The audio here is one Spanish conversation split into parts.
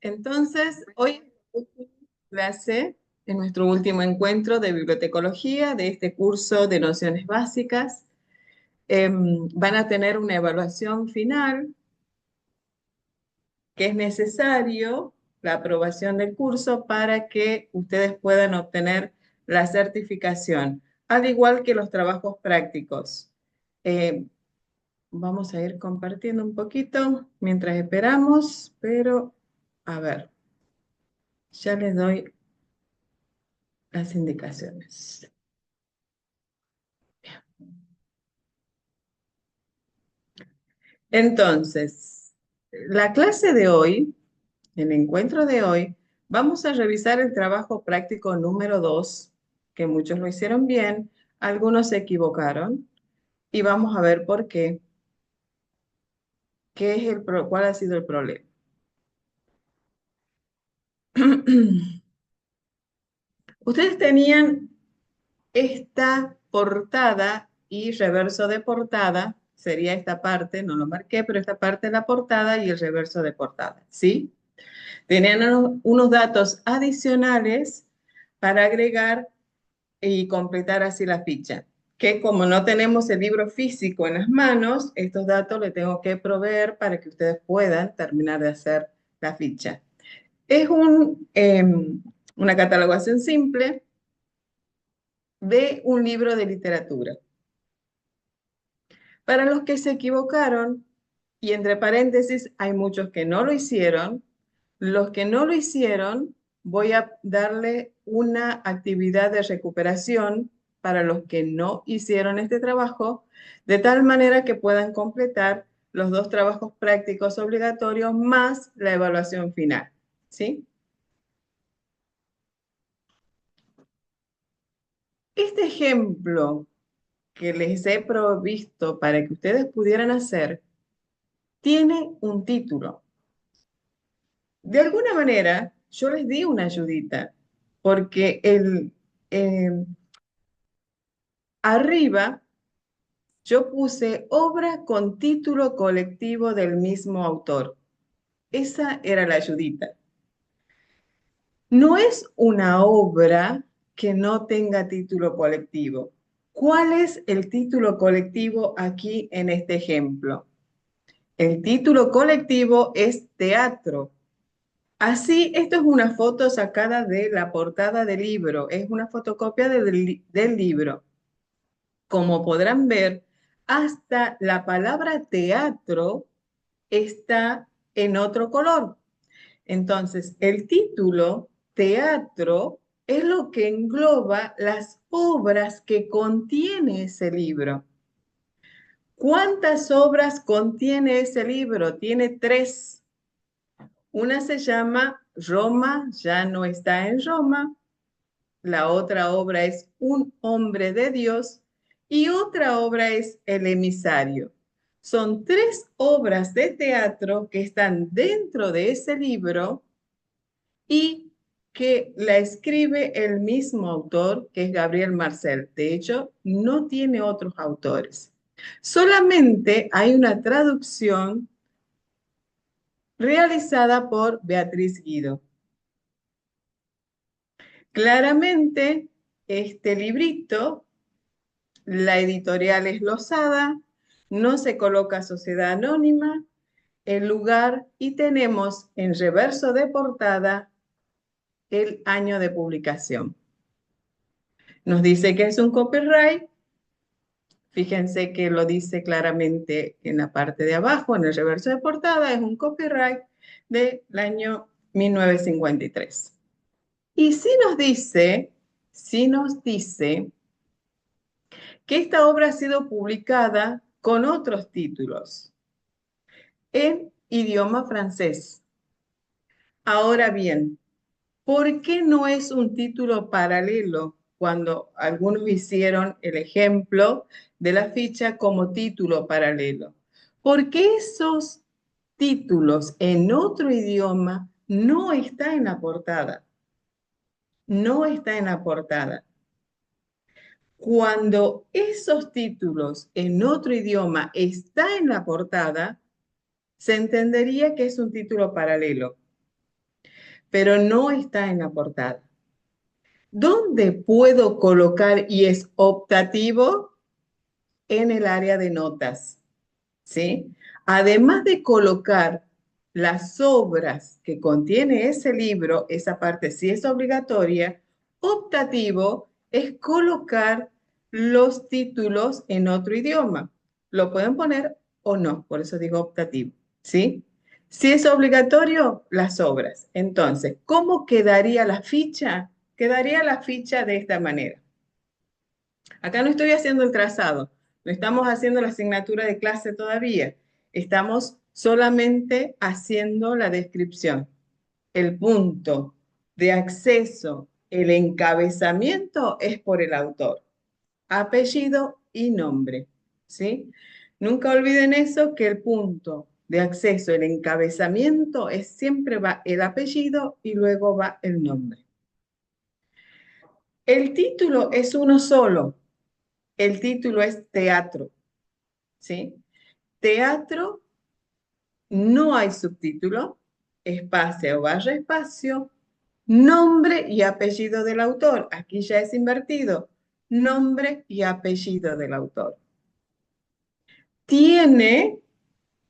Entonces, hoy clase, en nuestro último encuentro de bibliotecología de este curso de nociones básicas. Van a tener una evaluación final que es necesario la aprobación del curso para que ustedes puedan obtener la certificación, al igual que los trabajos prácticos. Eh, Vamos a ir compartiendo un poquito mientras esperamos, pero a ver, ya les doy las indicaciones. Entonces, la clase de hoy, el encuentro de hoy, vamos a revisar el trabajo práctico número 2, que muchos lo hicieron bien, algunos se equivocaron, y vamos a ver por qué, cuál ha sido el problema. Ustedes tenían esta portada y reverso de portada, sería esta parte, no lo marqué, pero esta parte de la portada y el reverso de portada, ¿sí? Tenían unos datos adicionales para agregar y completar así la ficha, que como no tenemos el libro físico en las manos, estos datos les tengo que proveer para que ustedes puedan terminar de hacer la ficha. Es una catalogación simple de un libro de literatura. Para los que se equivocaron, y entre paréntesis hay muchos que no lo hicieron, los que no lo hicieron, voy a darle una actividad de recuperación para los que no hicieron este trabajo, de tal manera que puedan completar los dos trabajos prácticos obligatorios más la evaluación final, ¿sí? Este ejemplo que les he provisto para que ustedes pudieran hacer tiene un título. De alguna manera, yo les di una ayudita, porque eh, arriba yo puse obra con título colectivo del mismo autor. Esa era la ayudita. No es una obra que no tenga título colectivo. ¿Cuál es el título colectivo aquí en este ejemplo? El título colectivo es teatro. Así, esto es una foto sacada de la portada del libro, es una fotocopia del libro. Como podrán ver, hasta la palabra teatro está en otro color. Entonces, el título, teatro, es lo que engloba las obras que contiene ese libro. ¿Cuántas obras contiene ese libro? Tiene 3. Una se llama Roma ya no está en Roma. La otra obra es Un hombre de Dios y otra obra es El emisario. Son 3 obras de teatro que están dentro de ese libro y que la escribe el mismo autor, que es Gabriel Marcel. De hecho, no tiene otros autores. Solamente hay una traducción realizada por Beatriz Guido. Claramente, este librito, la editorial es Losada, no se coloca sociedad anónima, el lugar y tenemos en reverso de portada el año de publicación. Nos dice que es un copyright. Fíjense que lo dice claramente en la parte de abajo, en el reverso de portada, es un copyright del año 1953. Y sí nos dice que esta obra ha sido publicada con otros títulos en idioma francés. Ahora bien, ¿por qué no es un título paralelo cuando algunos hicieron el ejemplo de la ficha como título paralelo? Porque esos títulos en otro idioma no está en la portada. No está en la portada. Cuando esos títulos en otro idioma está en la portada, se entendería que es un título paralelo. pero no está en la portada. ¿Dónde puedo colocar y es optativo? En el área de notas, ¿sí? Además de colocar las obras que contiene ese libro, esa parte sí es obligatoria, optativo es colocar los títulos en otro idioma. Lo pueden poner o no, por eso digo optativo, ¿sí? Si es obligatorio, las obras. Entonces, ¿cómo quedaría la ficha? Quedaría la ficha de esta manera. Acá no estoy haciendo el trazado, no estamos haciendo la asignatura de clase todavía, estamos solamente haciendo la descripción. El punto de acceso, el encabezamiento es por el autor, apellido y nombre, ¿sí? Nunca olviden eso, que el punto de acceso, el encabezamiento, es siempre va el apellido y luego va el nombre. El título es uno solo, el título es teatro, ¿sí? Teatro, no hay subtítulo, espacio barra espacio, nombre y apellido del autor. Aquí ya es invertido, nombre y apellido del autor. Tiene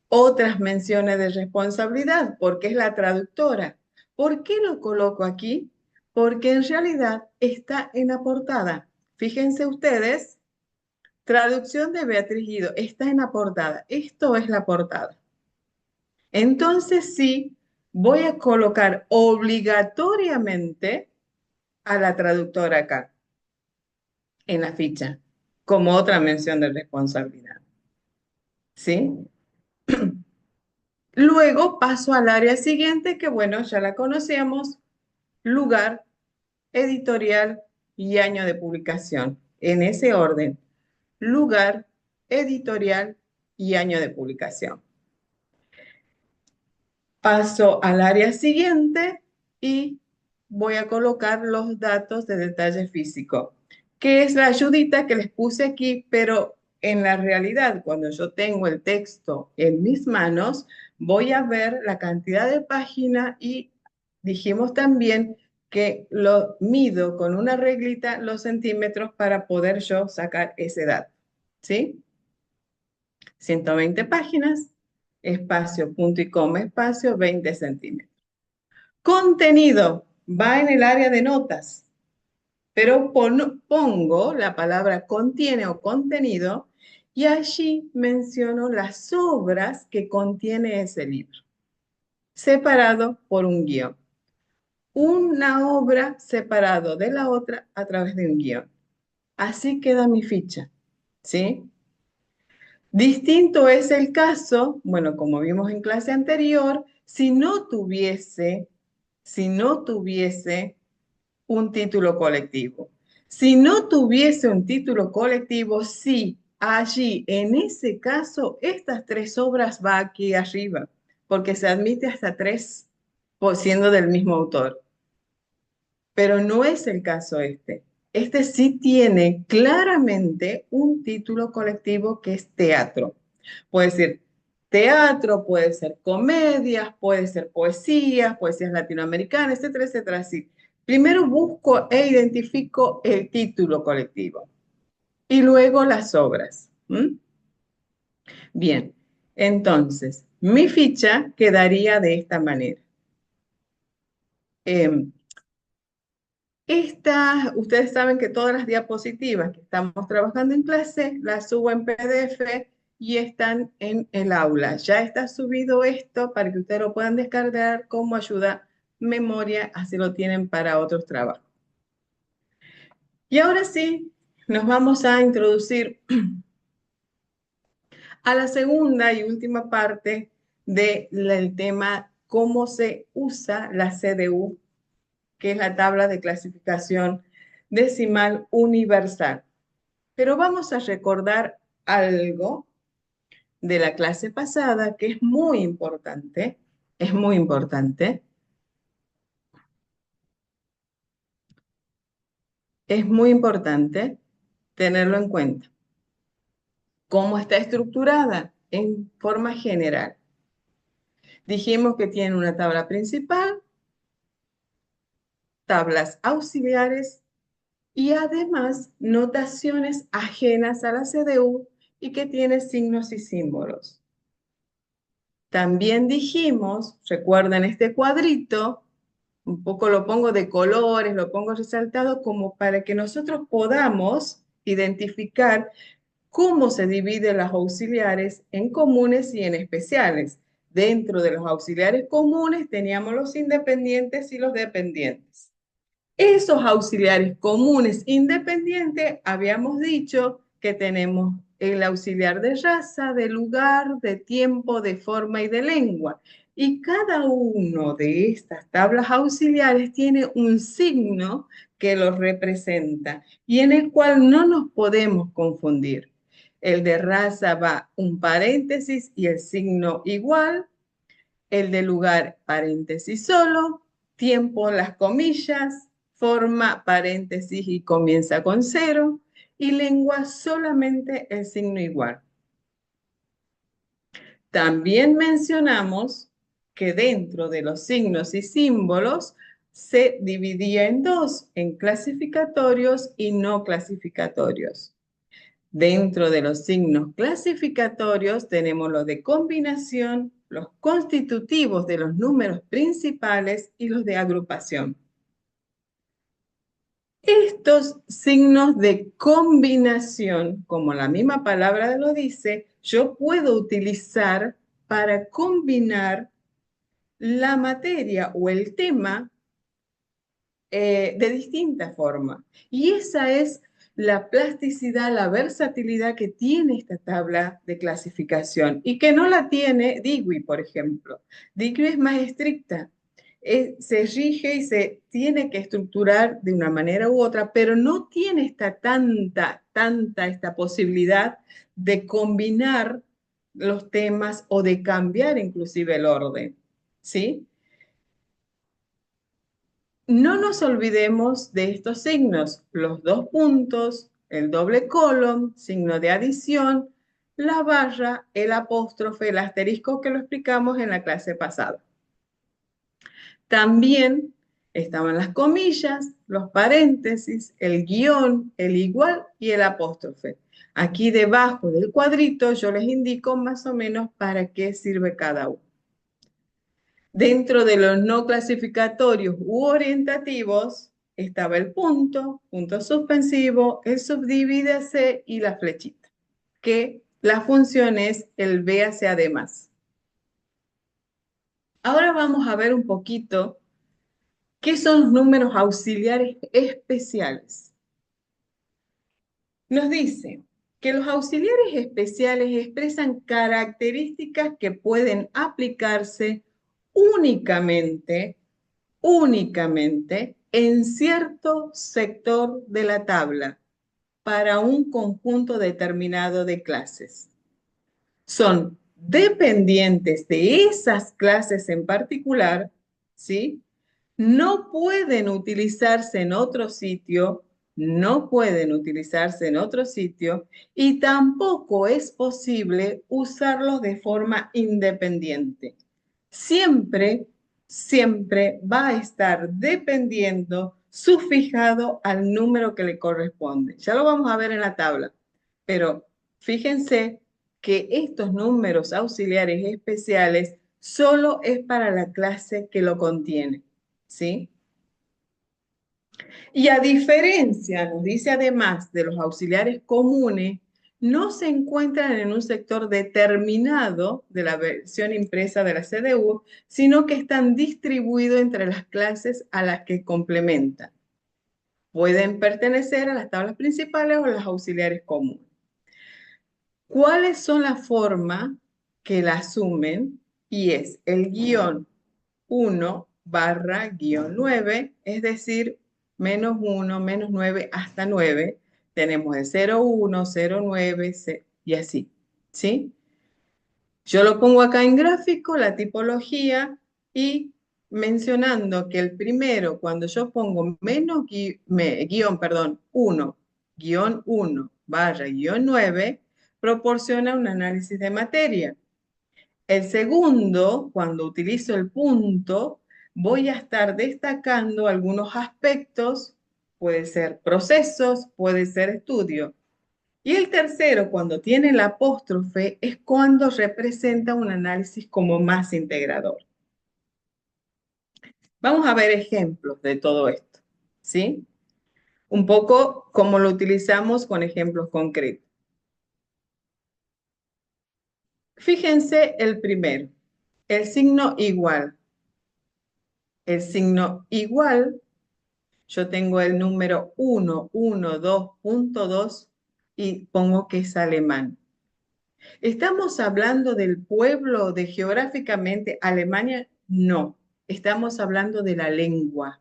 otras menciones de responsabilidad porque es la traductora. ¿Por qué lo coloco aquí? Porque en realidad está en la portada. Fíjense ustedes, traducción de Beatriz Guido, está en la portada. Esto es la portada. Entonces sí, voy a colocar obligatoriamente a la traductora acá, en la ficha, como otra mención de responsabilidad. ¿Sí? Luego paso al área siguiente, que bueno, ya la conocíamos, lugar, editorial y año de publicación. En ese orden, lugar, editorial y año de publicación. Paso al área siguiente y voy a colocar los datos de detalle físico, que es la ayudita que les puse aquí, pero en la realidad, cuando yo tengo el texto en mis manos, voy a ver la cantidad de página y dijimos también que lo mido con una reglita los centímetros para poder yo sacar ese dato, ¿sí? 120 páginas, espacio, punto y coma, espacio, 20 centímetros. Contenido va en el área de notas, pero pongo la palabra contiene o contenido y allí menciono las obras que contiene ese libro, separado por un guión. Una obra separado de la otra a través de un guión. Así queda mi ficha, ¿sí? Distinto es el caso, bueno, como vimos en clase anterior, si no tuviese un título colectivo. Si no tuviese un título colectivo, sí, allí, en ese caso, estas tres obras va aquí arriba, porque se admite hasta tres, siendo del mismo autor. Pero no es el caso este. Este sí tiene claramente un título colectivo que es teatro. Puede ser teatro, puede ser comedias, puede ser poesías, poesías latinoamericanas, etcétera, etcétera. Así. Primero busco e identifico el título colectivo y luego las obras. ¿Mm? Bien, entonces, mi ficha quedaría de esta manera. Em, Ustedes saben que todas las diapositivas que estamos trabajando en clase las subo en PDF y están en el aula. Ya está subido esto para que ustedes lo puedan descargar como ayuda memoria, así lo tienen para otros trabajos. Y ahora sí, nos vamos a introducir a la segunda y última parte del tema, cómo se usa la CDU, que es la tabla de clasificación decimal universal. Pero vamos a recordar algo de la clase pasada que es muy importante, es muy importante, es muy importante tenerlo en cuenta. ¿Cómo está estructurada? En forma general. Dijimos que tiene una tabla principal, tablas auxiliares y además notaciones ajenas a la CDU y que tiene signos y símbolos. También dijimos, recuerden este cuadrito, un poco lo pongo de colores, lo pongo resaltado como para que nosotros podamos identificar cómo se dividen los auxiliares en comunes y en especiales. Dentro de los auxiliares comunes teníamos los independientes y los dependientes. Esos auxiliares comunes independientes, habíamos dicho que tenemos el auxiliar de raza, de lugar, de tiempo, de forma y de lengua. Y cada uno de estas tablas auxiliares tiene un signo que los representa y en el cual no nos podemos confundir. El de raza va un paréntesis y el signo igual. El de lugar, paréntesis solo. Tiempo, las comillas. Forma, paréntesis y comienza con 0. Y lengua, solamente el signo igual. También mencionamos que dentro de los signos y símbolos se dividía en dos, en clasificatorios y no clasificatorios. Dentro de los signos clasificatorios tenemos los de combinación, los constitutivos de los números principales y los de agrupación. Estos signos de combinación, como la misma palabra lo dice, yo puedo utilizar para combinar la materia o el tema de distinta forma. Y esa es la plasticidad, la versatilidad que tiene esta tabla de clasificación y que no la tiene Dewey, por ejemplo. Dewey es más estricta, se rige y se tiene que estructurar de una manera u otra, pero no tiene esta posibilidad de combinar los temas o de cambiar inclusive el orden, ¿sí? No nos olvidemos de estos signos, los dos puntos, el doble colon, signo de adición, la barra, el apóstrofe, el asterisco que lo explicamos en la clase pasada. También estaban las comillas, los paréntesis, el guión, el igual y el apóstrofe. Aquí debajo del cuadrito yo les indico más o menos para qué sirve cada uno. Dentro de los no clasificatorios u orientativos estaba el punto, punto suspensivo, el subdivídase y la flechita, que la función es el véase además. Ahora vamos a ver un poquito qué son los números auxiliares especiales. Nos dice que los auxiliares especiales expresan características que pueden aplicarse únicamente en cierto sector de la tabla para un conjunto determinado de clases. Son dependientes de esas clases en particular, ¿sí? No pueden utilizarse en otro sitio, y tampoco es posible usarlos de forma independiente. Siempre va a estar dependiendo sufijado al número que le corresponde. Ya lo vamos a ver en la tabla, pero fíjense que estos números auxiliares especiales solo es para la clase que lo contiene, ¿sí? Y a diferencia, nos dice además de los auxiliares comunes, no se encuentran en un sector determinado de la versión impresa de la CDU, sino que están distribuidos entre las clases a las que complementan. Pueden pertenecer a las tablas principales o a los auxiliares comunes. ¿Cuáles son las formas que la asumen? Y es el guión 1 barra guión 9, es decir, menos 1, menos 9 hasta 9. Tenemos el 0, 1, 0, 9 y así, ¿sí? Yo lo pongo acá en gráfico, la tipología, y mencionando que el primero, cuando yo pongo menos guión 1 barra guión 9, proporciona un análisis de materia. El segundo, cuando utilizo el punto, voy a estar destacando algunos aspectos, puede ser procesos, puede ser estudio. Y el tercero, cuando tiene el apóstrofe, es cuando representa un análisis como más integrador. Vamos a ver ejemplos de todo esto, ¿sí? Un poco como lo utilizamos con ejemplos concretos. Fíjense el primero, el signo igual. El signo igual, yo tengo el número 112.2 y pongo que es alemán. ¿Estamos hablando del pueblo de geográficamente Alemania? No, estamos hablando de la lengua.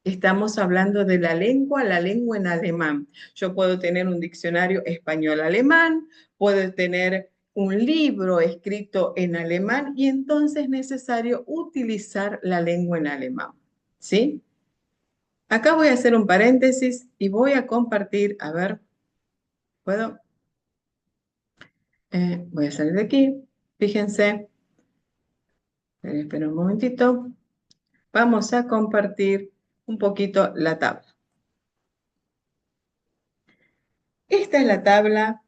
Estamos hablando de la lengua en alemán. Yo puedo tener un diccionario español-alemán, puedo tener un libro escrito en alemán y entonces es necesario utilizar la lengua en alemán. ¿Sí? Acá voy a hacer un paréntesis y voy a compartir, a ver, ¿puedo? Voy a salir de aquí. Fíjense, espera un momentito. Vamos a compartir un poquito la tabla. Esta es la tabla,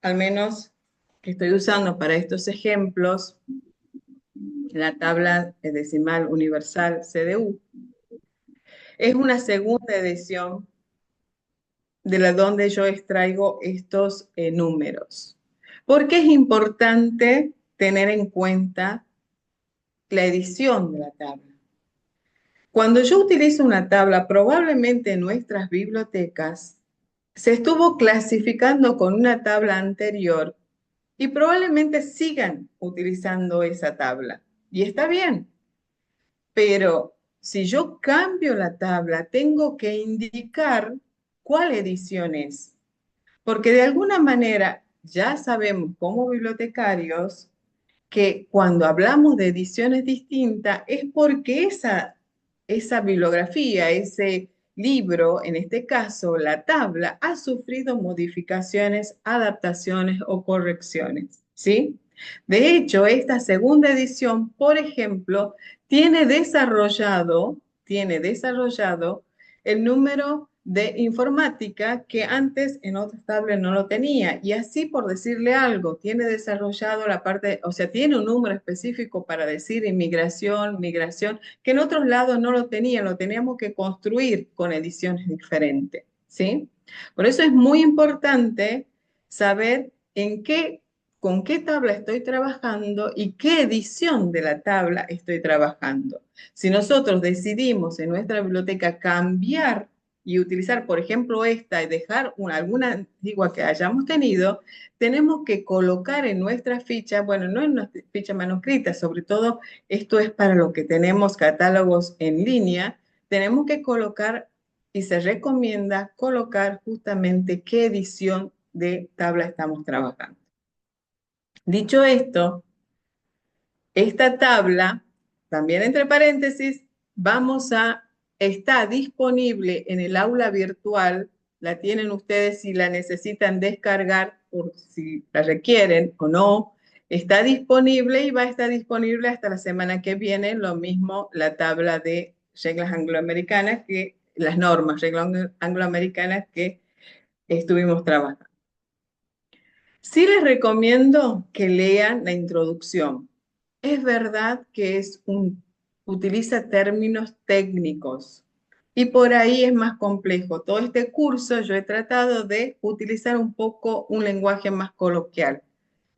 al menos que estoy usando para estos ejemplos, la tabla decimal universal CDU. Es una segunda edición de la donde yo extraigo estos números. ¿Por qué es importante tener en cuenta la edición de la tabla? Cuando yo utilizo una tabla, probablemente en nuestras bibliotecas se estuvo clasificando con una tabla anterior y probablemente sigan utilizando esa tabla. Y está bien, pero si yo cambio la tabla, tengo que indicar cuál edición es, porque de alguna manera ya sabemos como bibliotecarios que cuando hablamos de ediciones distintas es porque esa bibliografía, ese libro, en este caso la tabla, ha sufrido modificaciones, adaptaciones o correcciones, ¿sí? De hecho, esta segunda edición, por ejemplo, tiene desarrollado el número de informática que antes en otras tablas no lo tenía. Y así, por decirle algo, tiene desarrollado la parte, o sea, tiene un número específico para decir inmigración, migración, que en otros lados no lo tenía, lo teníamos que construir con ediciones diferentes, ¿sí? Por eso es muy importante saber con qué tabla estoy trabajando y qué edición de la tabla estoy trabajando. Si nosotros decidimos en nuestra biblioteca cambiar y utilizar, por ejemplo, esta y dejar alguna antigua que hayamos tenido, tenemos que colocar en nuestra ficha, bueno, no en nuestra ficha manuscrita, sobre todo esto es para lo que tenemos catálogos en línea, tenemos que colocar y se recomienda colocar justamente qué edición de tabla estamos trabajando. Dicho esto, esta tabla, también entre paréntesis, está disponible en el aula virtual, la tienen ustedes si la necesitan descargar, por si la requieren o no, está disponible y va a estar disponible hasta la semana que viene, lo mismo la tabla de reglas angloamericanas, las normas reglas angloamericanas que estuvimos trabajando. Sí les recomiendo que lean la introducción. Es verdad que utiliza términos técnicos y por ahí es más complejo. Todo este curso yo he tratado de utilizar un poco un lenguaje más coloquial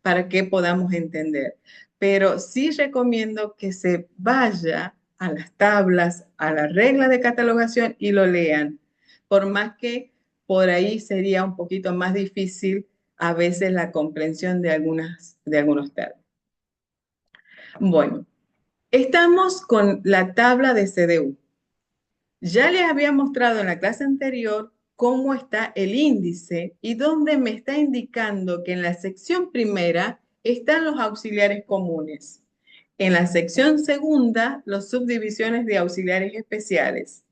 para que podamos entender. Pero sí recomiendo que se vaya a las tablas, a las reglas de catalogación y lo lean. Por más que por ahí sería un poquito más difícil a veces la comprensión de algunos términos. Bueno, estamos con la tabla de CDU. Ya les había mostrado en la clase anterior cómo está el índice y dónde me está indicando que en la sección primera están los auxiliares comunes. En la sección segunda, las subdivisiones de auxiliares especiales.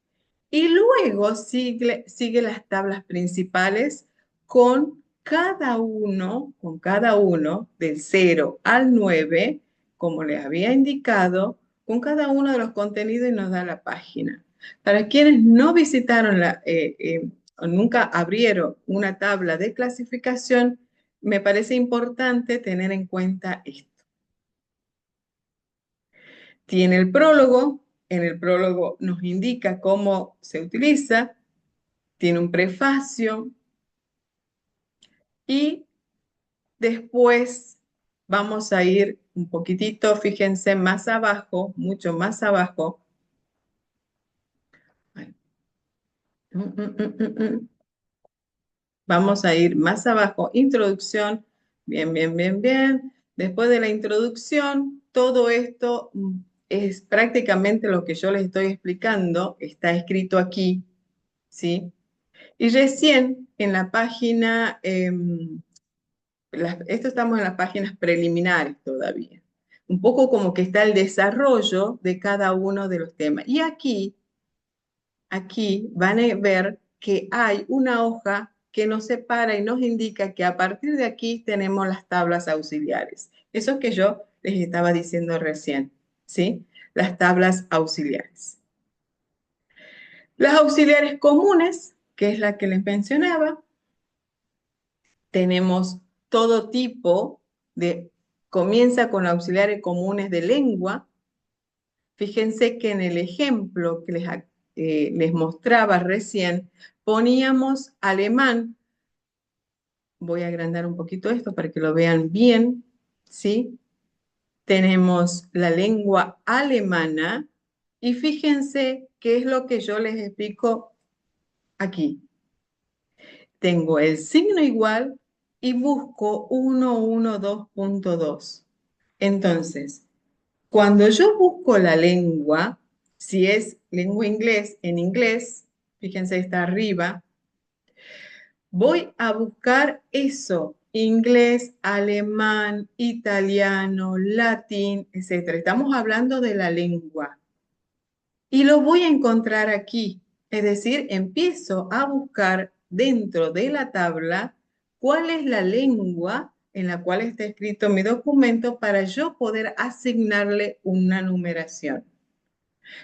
Y luego sigue las tablas principales con cada uno del 0 al 9, como les había indicado, con cada uno de los contenidos y nos da la página. Para quienes no visitaron o nunca abrieron una tabla de clasificación, me parece importante tener en cuenta esto. Tiene el prólogo, en el prólogo nos indica cómo se utiliza, tiene un prefacio y después vamos a ir un poquitito, fíjense, más abajo, mucho más abajo. Vamos a ir más abajo, introducción, bien, bien, bien, bien. Después de la introducción, todo esto es prácticamente lo que yo les estoy explicando, está escrito aquí, ¿sí? Y recién en la página, esto estamos en las páginas preliminares todavía, un poco como que está el desarrollo de cada uno de los temas. Y aquí van a ver que hay una hoja que nos separa y nos indica que a partir de aquí tenemos las tablas auxiliares. Eso que yo les estaba diciendo recién, ¿sí? Las tablas auxiliares. Las auxiliares comunes, que es la que les mencionaba, tenemos todo tipo comienza con auxiliares comunes de lengua. Fíjense que en el ejemplo que les mostraba recién, poníamos alemán. Voy a agrandar un poquito esto para que lo vean bien, ¿sí? Tenemos la lengua alemana y fíjense qué es lo que yo les explico aquí. Tengo el signo igual y busco 112.2. Entonces, cuando yo busco la lengua, si es lengua inglés, en inglés, fíjense, está arriba, voy a buscar eso, inglés, alemán, italiano, latín, etc. Estamos hablando de la lengua. Y lo voy a encontrar aquí. Es decir, empiezo a buscar dentro de la tabla cuál es la lengua en la cual está escrito mi documento para yo poder asignarle una numeración.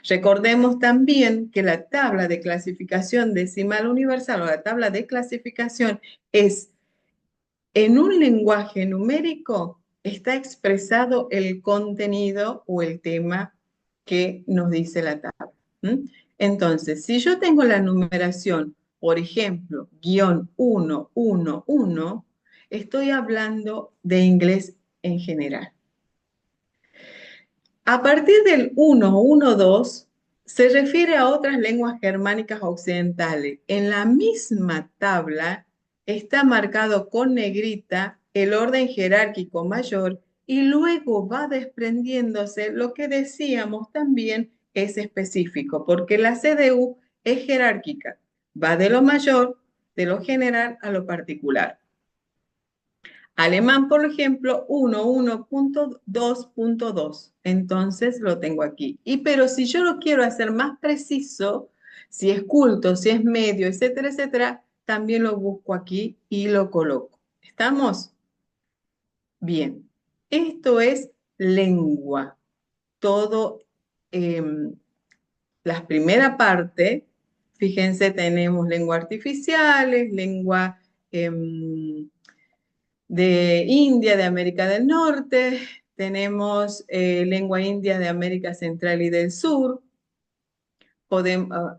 Recordemos también que la tabla de clasificación decimal universal o la tabla de clasificación es en un lenguaje numérico, está expresado el contenido o el tema que nos dice la tabla. Entonces, si yo tengo la numeración, por ejemplo, _111, estoy hablando de inglés en general. A partir del 112 se refiere a otras lenguas germánicas occidentales. En la misma tabla está marcado con negrita el orden jerárquico mayor y luego va desprendiéndose lo que decíamos también es específico, porque la CDU es jerárquica, va de lo mayor, de lo general a lo particular. Alemán, por ejemplo, 11.2.2. Entonces lo tengo aquí. Pero si yo lo quiero hacer más preciso, si es culto, si es medio, etcétera, etcétera, también lo busco aquí y lo coloco. ¿Estamos? Bien. Esto es lengua. Todo, la primera parte, fíjense, tenemos lengua artificiales, lengua de India, de América del Norte, tenemos lengua india de América Central y del Sur.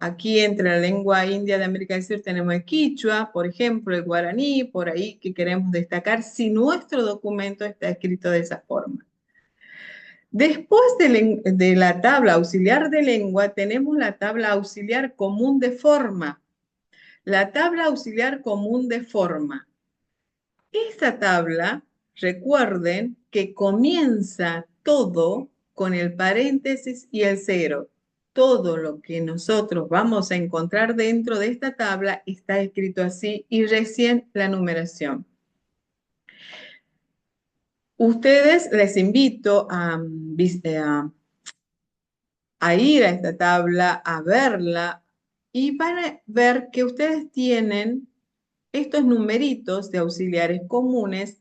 Aquí entre la lengua india de América del Sur tenemos el quichua, por ejemplo, el guaraní, por ahí que queremos destacar si nuestro documento está escrito de esa forma. Después de la tabla auxiliar de lengua, tenemos la tabla auxiliar común de forma. La tabla auxiliar común de forma. Esta tabla, recuerden que comienza todo con el paréntesis y el cero. Todo lo que nosotros vamos a encontrar dentro de esta tabla está escrito así y recién la numeración. Ustedes les invito a ir a esta tabla, a verla y van a ver que ustedes tienen estos numeritos de auxiliares comunes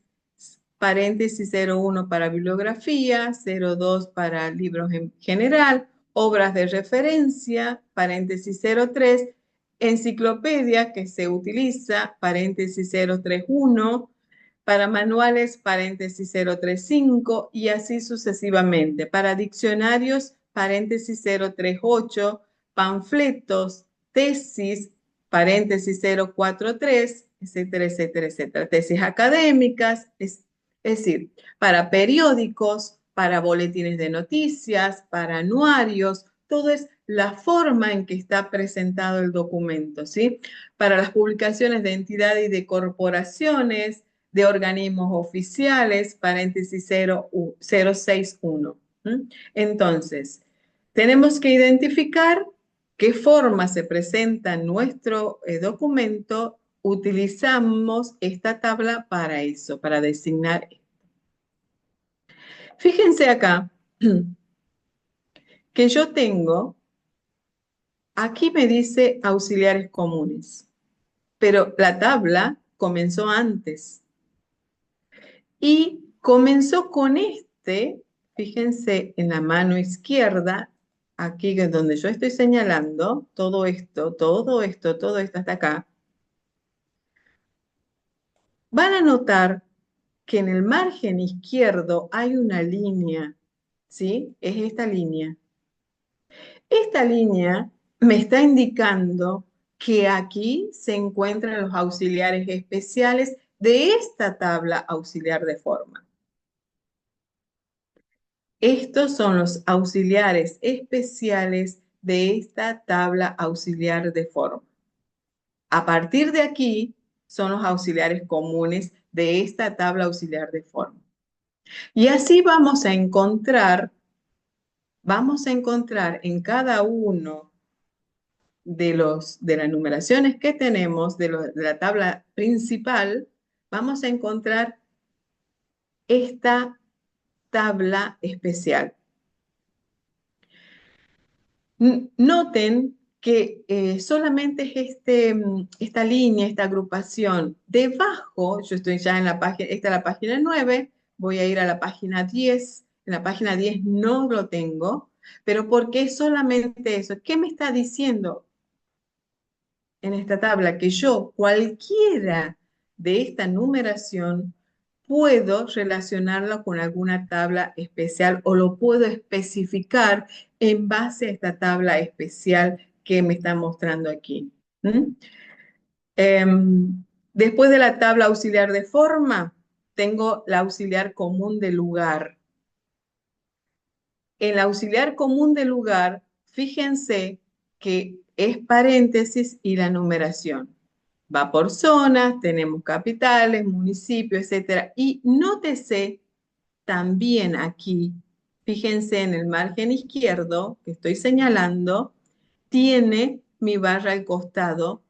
paréntesis 01 para bibliografía, 02 para libros en general, obras de referencia, paréntesis 03, enciclopedia que se utiliza, paréntesis 031, para manuales, paréntesis 035 y así sucesivamente. Para diccionarios, paréntesis 038, panfletos, tesis, paréntesis 043, etcétera, etcétera, etcétera. Tesis académicas, es decir, para periódicos, para boletines de noticias, para anuarios, todo es la forma en que está presentado el documento, ¿sí? Para las publicaciones de entidades y de corporaciones, de organismos oficiales, paréntesis 061. Entonces, tenemos que identificar qué forma se presenta nuestro documento. Utilizamos esta tabla para eso, para designar. Fíjense acá que yo tengo, aquí me dice auxiliares comunes, pero la tabla comenzó antes y comenzó con fíjense en la mano izquierda, aquí es donde yo estoy señalando, todo esto, todo esto hasta acá. Van a notar que en el margen izquierdo hay una línea, ¿sí? Es esta línea. Esta línea me está indicando que aquí se encuentran los auxiliares especiales de esta tabla auxiliar de forma. Estos son los auxiliares especiales de esta tabla auxiliar de forma. A partir de aquí son los auxiliares comunes de esta tabla auxiliar de forma. Y así vamos a encontrar en cada uno de las numeraciones que tenemos de la tabla principal, vamos a encontrar esta tabla especial. Noten que solamente es esta línea, esta agrupación. Debajo, yo estoy ya en la página, esta es la página 9, voy a ir a la página 10. En la página 10 no lo tengo, pero ¿por qué solamente eso? ¿Qué me está diciendo en esta tabla? Que yo, cualquiera de esta numeración, puedo relacionarlo con alguna tabla especial o lo puedo especificar en base a esta tabla especial que me está mostrando aquí. Después de la tabla auxiliar de forma, tengo la auxiliar común de lugar. En la auxiliar común de lugar, fíjense que es paréntesis y la numeración. Va por zonas, tenemos capitales, municipios, etcétera. Y nótese también aquí, fíjense en el margen izquierdo que estoy señalando, tiene mi barra al costado,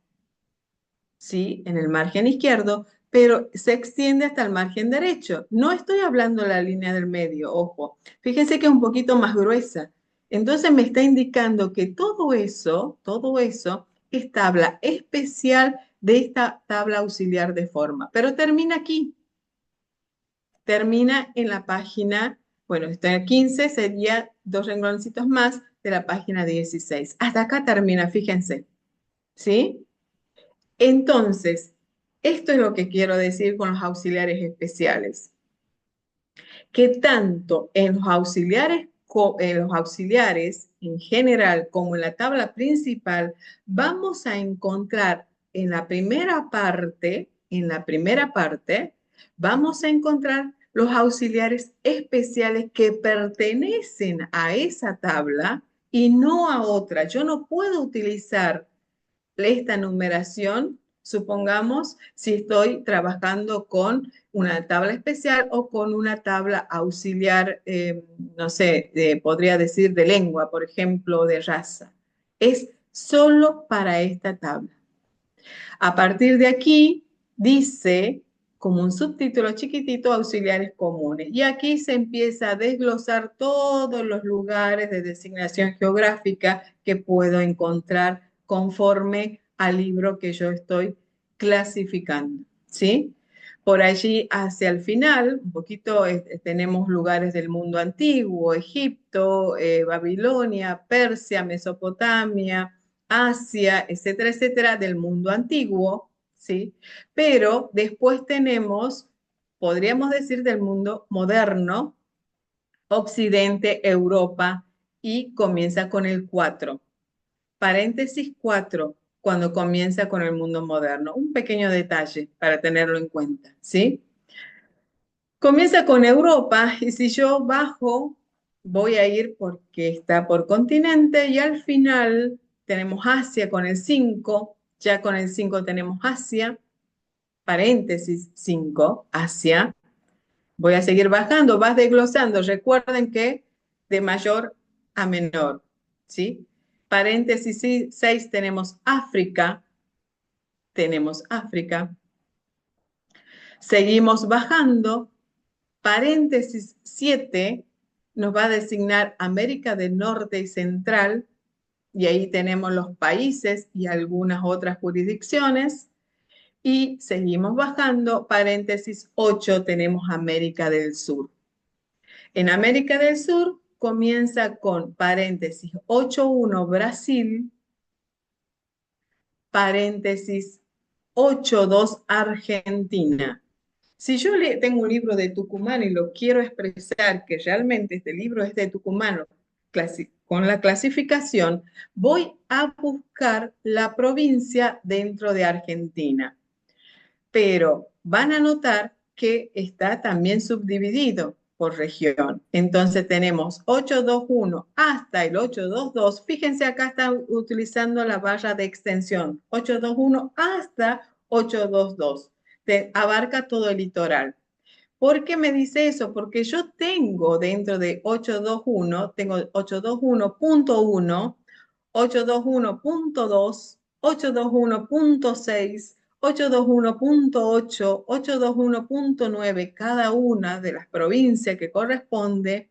¿sí? En el margen izquierdo, pero se extiende hasta el margen derecho. No estoy hablando de la línea del medio, ojo. Fíjense que es un poquito más gruesa. Entonces me está indicando que todo eso es tabla especial de esta tabla auxiliar de forma. Pero termina aquí. Termina en la página, bueno, está en 15, sería 2 rengloncitos más de la página 16. Hasta acá termina, fíjense. ¿Sí? Entonces, esto es lo que quiero decir con los auxiliares especiales. Que tanto en los auxiliares en general como en la tabla principal, vamos a encontrar en la primera parte, vamos a encontrar los auxiliares especiales que pertenecen a esa tabla y no a otra. Yo no puedo utilizar esta numeración, supongamos, si estoy trabajando con una tabla especial o con una tabla auxiliar, no sé, podría decir de lengua, por ejemplo, de raza. Es solo para esta tabla. A partir de aquí, dice, como un subtítulo chiquitito, auxiliares comunes. Y aquí se empieza a desglosar todos los lugares de designación geográfica que puedo encontrar conforme al libro que yo estoy clasificando, ¿sí? Por allí hacia el final, un poquito tenemos lugares del mundo antiguo, Egipto, Babilonia, Persia, Mesopotamia, Asia, etcétera, etcétera, del mundo antiguo, ¿sí? Pero después tenemos, podríamos decir, del mundo moderno, Occidente, Europa, y comienza con el 4. Paréntesis 4 cuando comienza con el mundo moderno. Un pequeño detalle para tenerlo en cuenta, ¿sí? Comienza con Europa y si yo bajo, voy a ir porque está por continente y al final tenemos Asia con el 5, ya con el 5 tenemos Asia, paréntesis 5, Asia. Voy a seguir bajando, vas desglosando. Recuerden que de mayor a menor, ¿sí? Paréntesis 6 tenemos África, tenemos África. Seguimos bajando. Paréntesis 7 nos va a designar América del Norte y Central, y ahí tenemos los países y algunas otras jurisdicciones. Y seguimos bajando. Paréntesis 8 tenemos América del Sur. En América del Sur comienza con paréntesis 8.1 Brasil, paréntesis 8.2 Argentina. Si yo tengo un libro de Tucumán y lo quiero expresar que realmente este libro es de Tucumán con la clasificación, voy a buscar la provincia dentro de Argentina. Pero van a notar que está también subdividido por región. Entonces tenemos 821 hasta el 822. Fíjense, acá están utilizando la barra de extensión. 821 hasta 822. Abarca todo el litoral. ¿Por qué me dice eso? Porque yo tengo dentro de 821, tengo 821.1, 821.2, 821.6, 821.8, 821.9, cada una de las provincias que corresponde,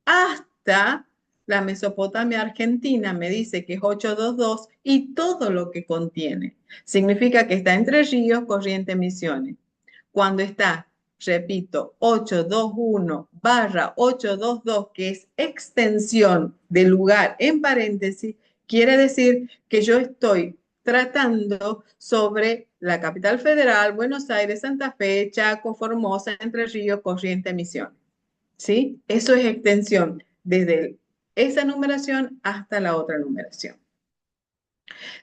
hasta la Mesopotamia Argentina me dice que es 822 y todo lo que contiene. Significa que está Entre Ríos, Corrientes, Misiones. Cuando está, repito, 821/822, que es extensión de lugar en paréntesis, quiere decir que yo estoy tratando sobre la capital federal, Buenos Aires, Santa Fe, Chaco, Formosa, Entre Ríos, Corrientes, Misiones. ¿Sí? Eso es extensión desde esa numeración hasta la otra numeración.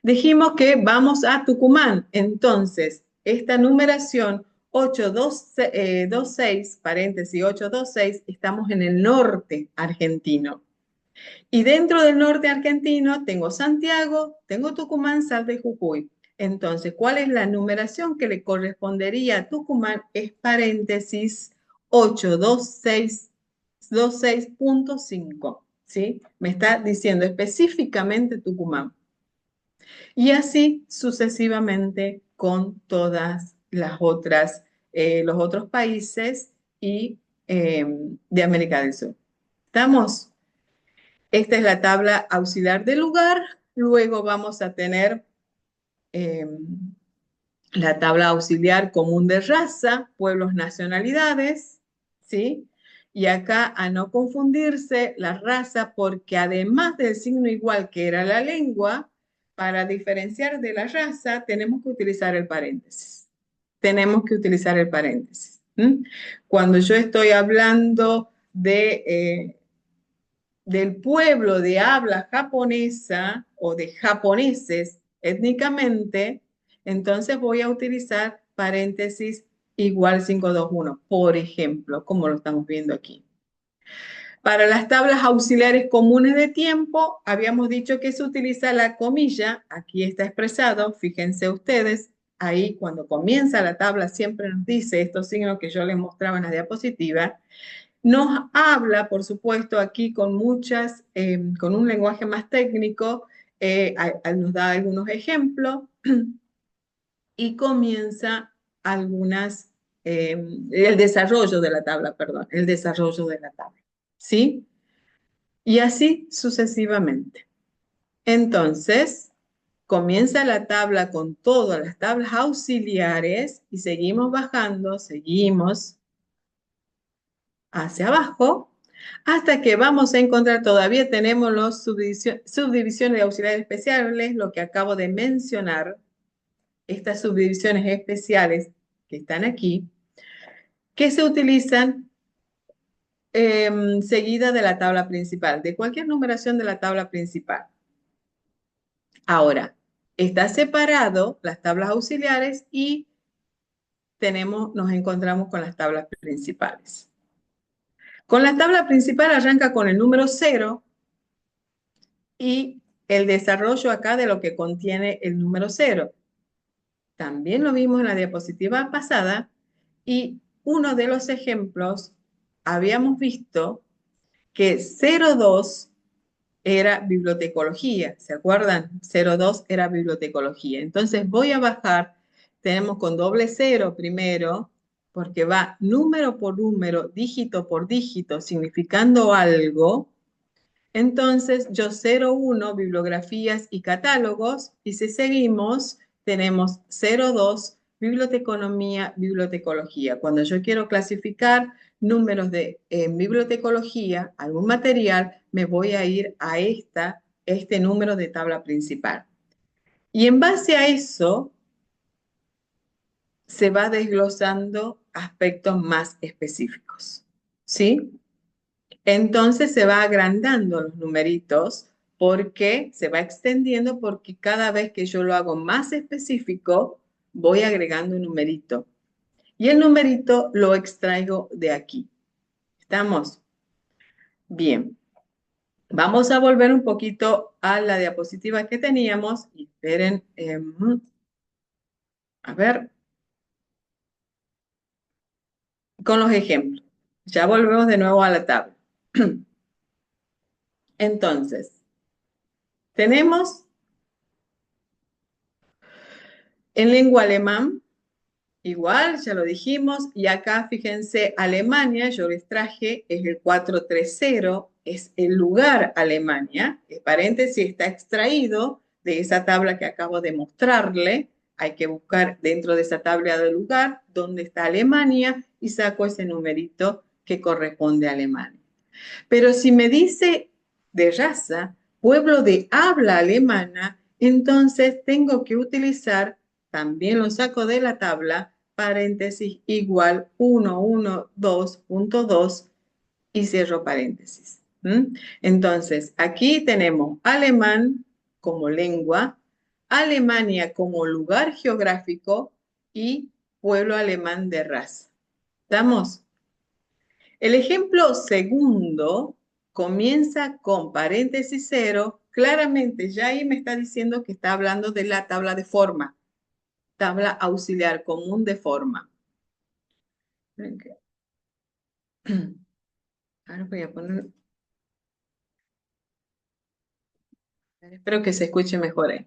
Dijimos que vamos a Tucumán, entonces esta numeración 826, paréntesis 826, estamos en el norte argentino. Y dentro del norte argentino tengo Santiago, tengo Tucumán, Salta y Jujuy. Entonces, ¿cuál es la numeración que le correspondería a Tucumán? Es paréntesis 826.5, ¿sí? Me está diciendo específicamente Tucumán. Y así sucesivamente con todas las otras, los otros países y de América del Sur. ¿Estamos? Esta es la tabla auxiliar del lugar. Luego vamos a tener eh, la tabla auxiliar común de raza, pueblos, nacionalidades, ¿sí? Y acá a no confundirse la raza porque además del signo igual que era la lengua, para diferenciar de la raza tenemos que utilizar el paréntesis. Tenemos que utilizar el paréntesis. Cuando yo estoy hablando del pueblo de habla japonesa o de japoneses étnicamente, entonces voy a utilizar paréntesis igual 521, por ejemplo, como lo estamos viendo aquí. Para las tablas auxiliares comunes de tiempo, habíamos dicho que se utiliza la comilla, aquí está expresado, fíjense ustedes, ahí cuando comienza la tabla siempre nos dice estos signos que yo les mostraba en la diapositiva. Nos habla, por supuesto, aquí con con un lenguaje más técnico, nos da algunos ejemplos y comienza el desarrollo de la tabla, perdón, el desarrollo de la tabla, ¿sí? Y así sucesivamente. Entonces, Comienza la tabla con todas las tablas auxiliares y seguimos bajando, seguimos hacia abajo, hasta que vamos a encontrar, todavía tenemos los subdivisiones de auxiliares especiales, lo que acabo de mencionar, estas subdivisiones especiales que están aquí, que se utilizan seguida de la tabla principal, de cualquier numeración de la tabla principal. Ahora, está separado las tablas auxiliares y nos encontramos con las tablas principales. Con la tabla principal arranca con el número 0 y el desarrollo acá de lo que contiene el número 0. También lo vimos en la diapositiva pasada y uno de los ejemplos habíamos visto que 02 era bibliotecología, ¿se acuerdan? 02 era bibliotecología. Entonces voy a bajar, tenemos con doble cero primero, porque va número por número, dígito por dígito, significando algo. Entonces yo 01, bibliografías y catálogos, y si seguimos, tenemos 02, biblioteconomía, bibliotecología. Cuando yo quiero clasificar números de bibliotecología, algún material, me voy a ir a este número de tabla principal. Y en base a eso, se va desglosando aspectos más específicos. ¿Sí? Entonces se va agrandando los numeritos porque se va extendiendo porque cada vez que yo lo hago más específico, voy agregando un numerito. Y el numerito lo extraigo de aquí. ¿Estamos? Bien. Vamos a volver un poquito a la diapositiva que teníamos. Y esperen, a ver, con los ejemplos. Ya volvemos de nuevo a la tabla. Entonces, tenemos en lengua alemán. Igual, ya lo dijimos, y acá fíjense, Alemania, yo les traje, es el 430, es el lugar Alemania, el paréntesis está extraído de esa tabla que acabo de mostrarle, hay que buscar dentro de esa tabla de lugar dónde está Alemania y saco ese numerito que corresponde a Alemania. Pero si me dice de raza, pueblo de habla alemana, entonces tengo que utilizar, también lo saco de la tabla, paréntesis igual 112.2 y cierro paréntesis. Entonces, aquí tenemos alemán como lengua, Alemania como lugar geográfico y pueblo alemán de raza. ¿Estamos? El ejemplo segundo comienza con paréntesis 0. Claramente ya ahí me está diciendo que está hablando de la tabla de forma, tabla auxiliar común de forma. Okay. Ahora voy a poner, espero que se escuche mejor ahí.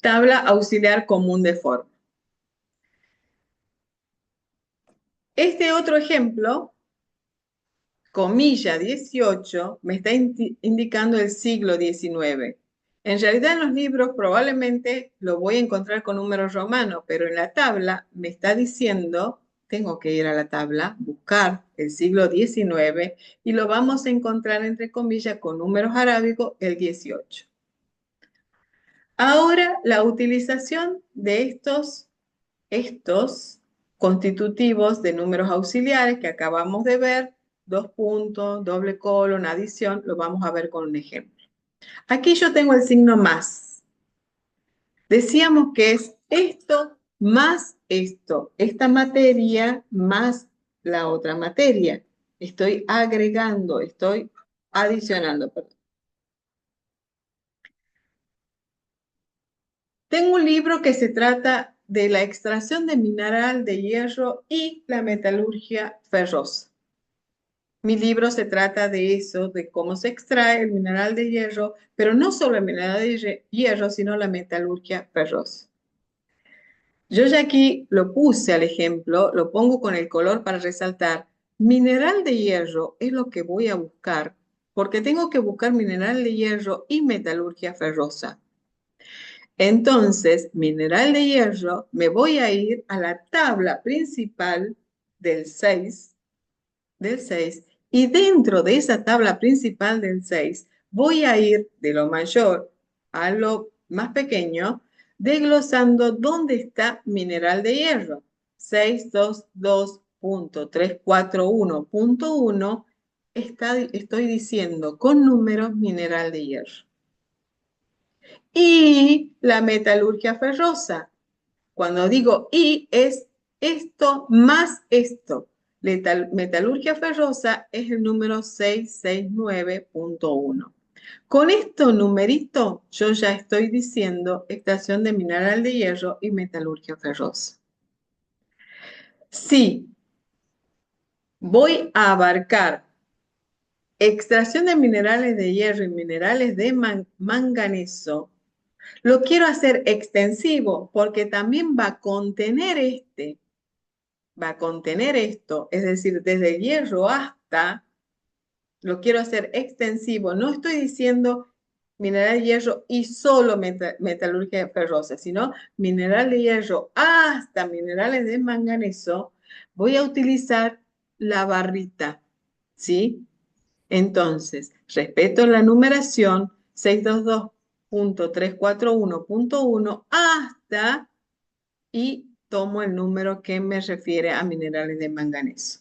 Tabla auxiliar común de forma. Este otro ejemplo, comilla 18, me está indicando el siglo XIX. En realidad en los libros probablemente lo voy a encontrar con números romanos, pero en la tabla me está diciendo, tengo que ir a la tabla, buscar el siglo XIX y lo vamos a encontrar entre comillas con números arábigos el 18. Ahora la utilización de estos constitutivos de números auxiliares que acabamos de ver, dos puntos, doble colon, adición, lo vamos a ver con un ejemplo. Aquí yo tengo el signo más. Decíamos que es esto más esto, esta materia más la otra materia. Estoy agregando, estoy adicionando. Perdón. Tengo un libro que se trata de la extracción de mineral de hierro y la metalurgia ferrosa. Mi libro se trata de eso, de cómo se extrae el mineral de hierro, pero no solo el mineral de hierro, sino la metalurgia ferrosa. Yo ya aquí lo puse al ejemplo, lo pongo con el color para resaltar. Mineral de hierro es lo que voy a buscar, porque tengo que buscar mineral de hierro y metalurgia ferrosa. Entonces, mineral de hierro, me voy a ir a la tabla principal del 6, y dentro de esa tabla principal del 6, voy a ir de lo mayor a lo más pequeño, desglosando dónde está mineral de hierro. 622.341.1 estoy diciendo con números mineral de hierro. Y la metalurgia ferrosa. Cuando digo y es esto más esto. Metalurgia ferrosa es el número 669.1. Con esto numerito yo ya estoy diciendo extracción de mineral de hierro y metalurgia ferrosa. Si voy a abarcar extracción de minerales de hierro y minerales de manganeso, lo quiero hacer extensivo porque también va a contener esto, es decir, desde el hierro hasta, lo quiero hacer extensivo. No estoy diciendo mineral de hierro y solo metalurgia ferrosa, sino mineral de hierro hasta minerales de manganeso. Voy a utilizar la barrita, ¿sí? Entonces, respeto la numeración 622.341.1 hasta y tomo el número que me refiere a minerales de manganeso.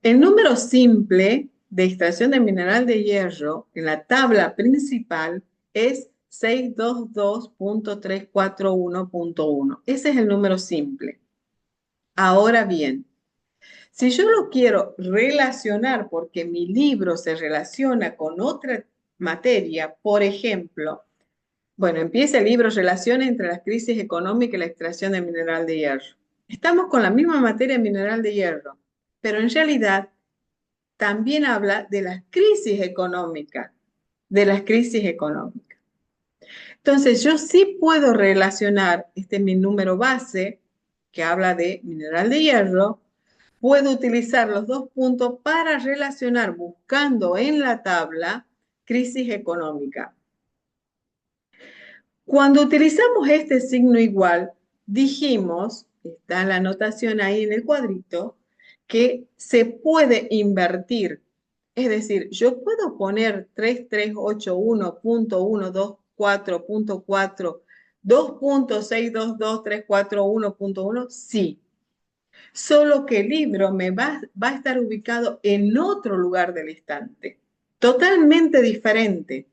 El número simple de extracción de mineral de hierro en la tabla principal es 622.341.1. Ese es el número simple. Ahora bien, si yo lo quiero relacionar porque mi libro se relaciona con otra materia, por ejemplo, bueno, empieza el libro Relaciones entre las crisis económicas y la extracción de mineral de hierro. Estamos con la misma materia mineral de hierro, pero en realidad también habla de las crisis económicas, Entonces, yo sí puedo relacionar, este es mi número base, que habla de mineral de hierro, puedo utilizar los dos puntos para relacionar, buscando en la tabla, crisis económica. Cuando utilizamos este signo igual, dijimos, está la anotación ahí en el cuadrito, que se puede invertir. Es decir, yo puedo poner 3381.124.4, 2.622.341.1, sí. Solo que el libro me va a estar ubicado en otro lugar del estante, totalmente diferente.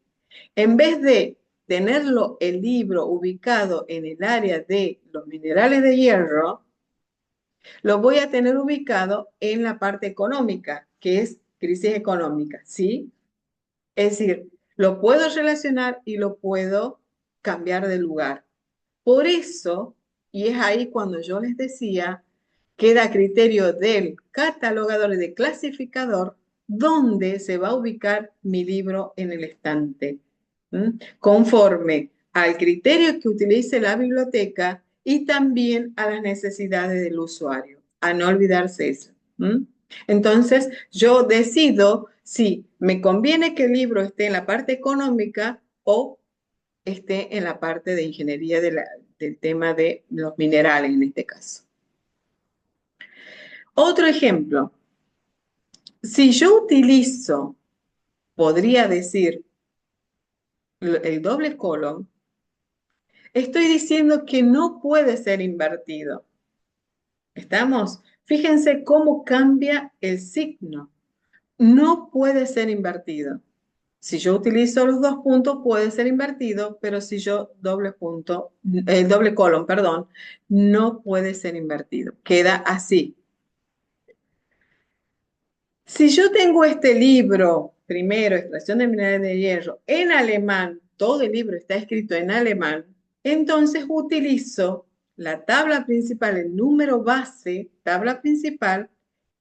En vez de tenerlo el libro ubicado en el área de los minerales de hierro, lo voy a tener ubicado en la parte económica, que es crisis económica, ¿sí? Es decir, lo puedo relacionar y lo puedo cambiar de lugar. Por eso, y es ahí cuando yo les decía, queda a criterio del catalogador y del clasificador dónde se va a ubicar mi libro en el estante, conforme al criterio que utilice la biblioteca y también a las necesidades del usuario, a no olvidarse eso. Entonces, yo decido si me conviene que el libro esté en la parte económica o esté en la parte de ingeniería del tema de los minerales en este caso. Otro ejemplo, si yo utilizo, podría decir, el doble colon, estoy diciendo que no puede ser invertido. ¿Estamos? Fíjense cómo cambia el signo. No puede ser invertido. Si yo utilizo los dos puntos, puede ser invertido, pero si yo doble colon, perdón, no puede ser invertido. Queda así. Si yo tengo este libro, primero, Extracción de Minerales de Hierro, en alemán, todo el libro está escrito en alemán, entonces utilizo la tabla principal, el número base, tabla principal,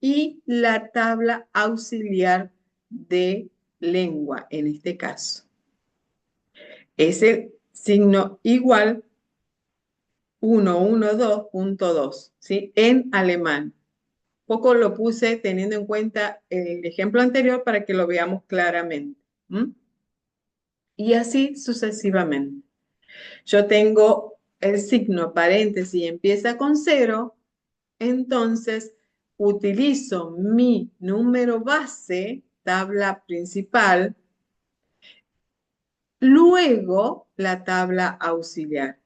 y la tabla auxiliar de lengua, en este caso. Es el signo igual 112.2, ¿sí? En alemán. Poco lo puse teniendo en cuenta el ejemplo anterior para que lo veamos claramente. Y así sucesivamente. Yo tengo el signo paréntesis y empieza con 0, entonces utilizo mi número base, tabla principal, luego la tabla auxiliar.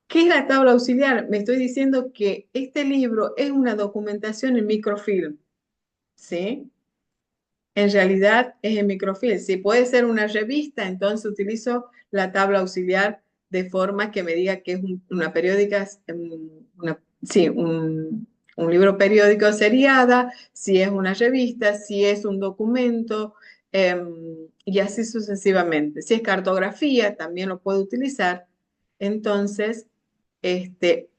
¿Qué es la tabla auxiliar? Me estoy diciendo que este libro es una documentación en microfilm, ¿sí? En realidad es en microfilm. Si puede ser una revista, entonces utilizo la tabla auxiliar de forma que me diga que es una periódica, sí, un libro periódico seriada, si es una revista, si es un documento, y así sucesivamente. Si es cartografía, también lo puedo utilizar. Entonces,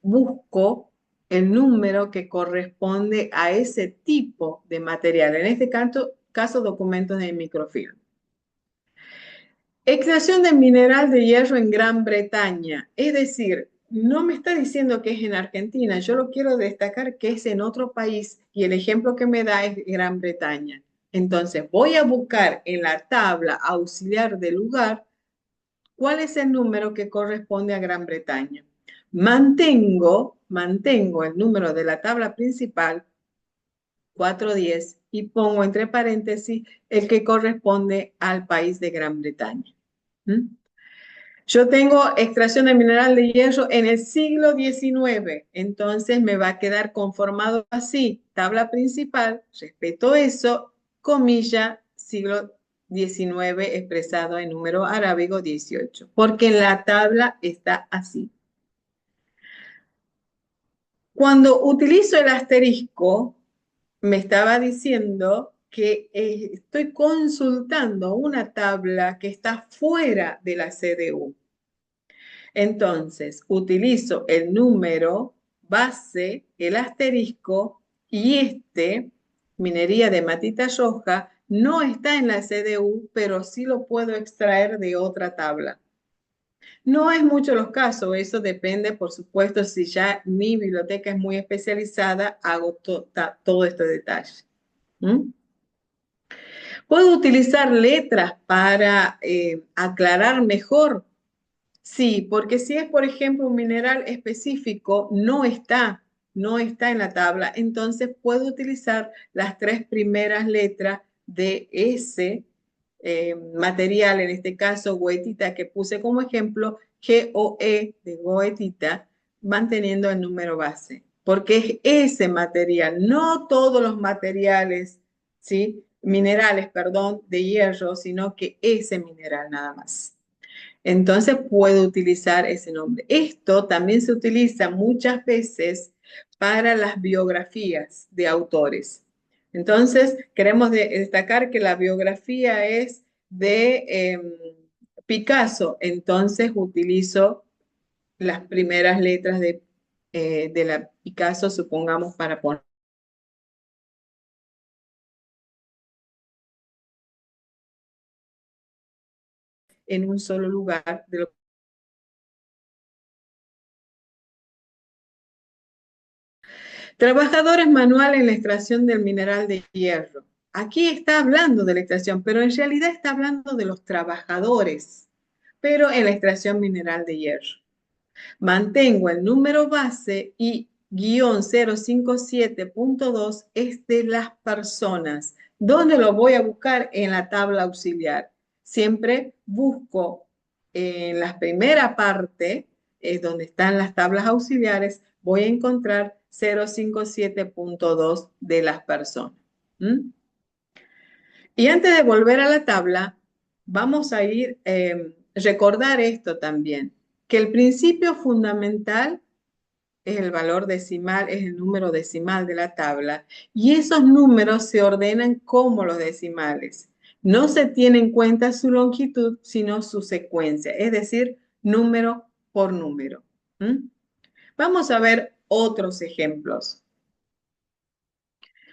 busco el número que corresponde a ese tipo de material. En este caso documentos de microfilm. Extracción de mineral de hierro en Gran Bretaña. Es decir, no me está diciendo que es en Argentina. Yo lo quiero destacar que es en otro país y el ejemplo que me da es Gran Bretaña. Entonces, voy a buscar en la tabla auxiliar del lugar cuál es el número que corresponde a Gran Bretaña. Mantengo el número de la tabla principal, 410, y pongo entre paréntesis el que corresponde al país de Gran Bretaña. ¿Mm? Yo tengo extracción de mineral de hierro en el siglo XIX, entonces me va a quedar conformado así, tabla principal, respeto eso, comilla, siglo XIX expresado en número arábigo 18, porque en la tabla está así. Cuando utilizo el asterisco, me estaba diciendo que estoy consultando una tabla que está fuera de la CDU. Entonces, utilizo el número base, el asterisco, y minería de matita roja, no está en la CDU, pero sí lo puedo extraer de otra tabla. No es mucho los casos, eso depende, por supuesto, si ya mi biblioteca es muy especializada, hago todo este detalle. ¿Mm? ¿Puedo utilizar letras para aclarar mejor? Sí, porque si es, por ejemplo, un mineral específico, no está en la tabla, entonces puedo utilizar las 3 primeras letras de ese material, en este caso goetita que puse como ejemplo, GOE de goetita, manteniendo el número base, porque es ese material, no todos los materiales, ¿sí? Minerales, perdón, de hierro, sino que ese mineral nada más. Entonces puedo utilizar ese nombre. Esto también se utiliza muchas veces para las biografías de autores. Entonces, queremos destacar que la biografía es de Picasso. Entonces, utilizo las primeras letras de la Picasso, supongamos, para poner en un solo lugar de lo. Trabajadores manuales en la extracción del mineral de hierro. Aquí está hablando de la extracción, pero en realidad está hablando de los trabajadores, pero en la extracción mineral de hierro. Mantengo el número base y guión 057.2 es de las personas. ¿Dónde lo voy a buscar? En la tabla auxiliar. Siempre busco en la primera parte, donde están las tablas auxiliares, voy a encontrar 057.2 de las personas. ¿Mm? Y antes de volver a la tabla, vamos a ir recordar esto también, que el principio fundamental es el valor decimal, es el número decimal de la tabla, y esos números se ordenan como los decimales. No se tiene en cuenta su longitud, sino su secuencia, es decir, número por número. ¿Mm? Vamos a ver otros ejemplos.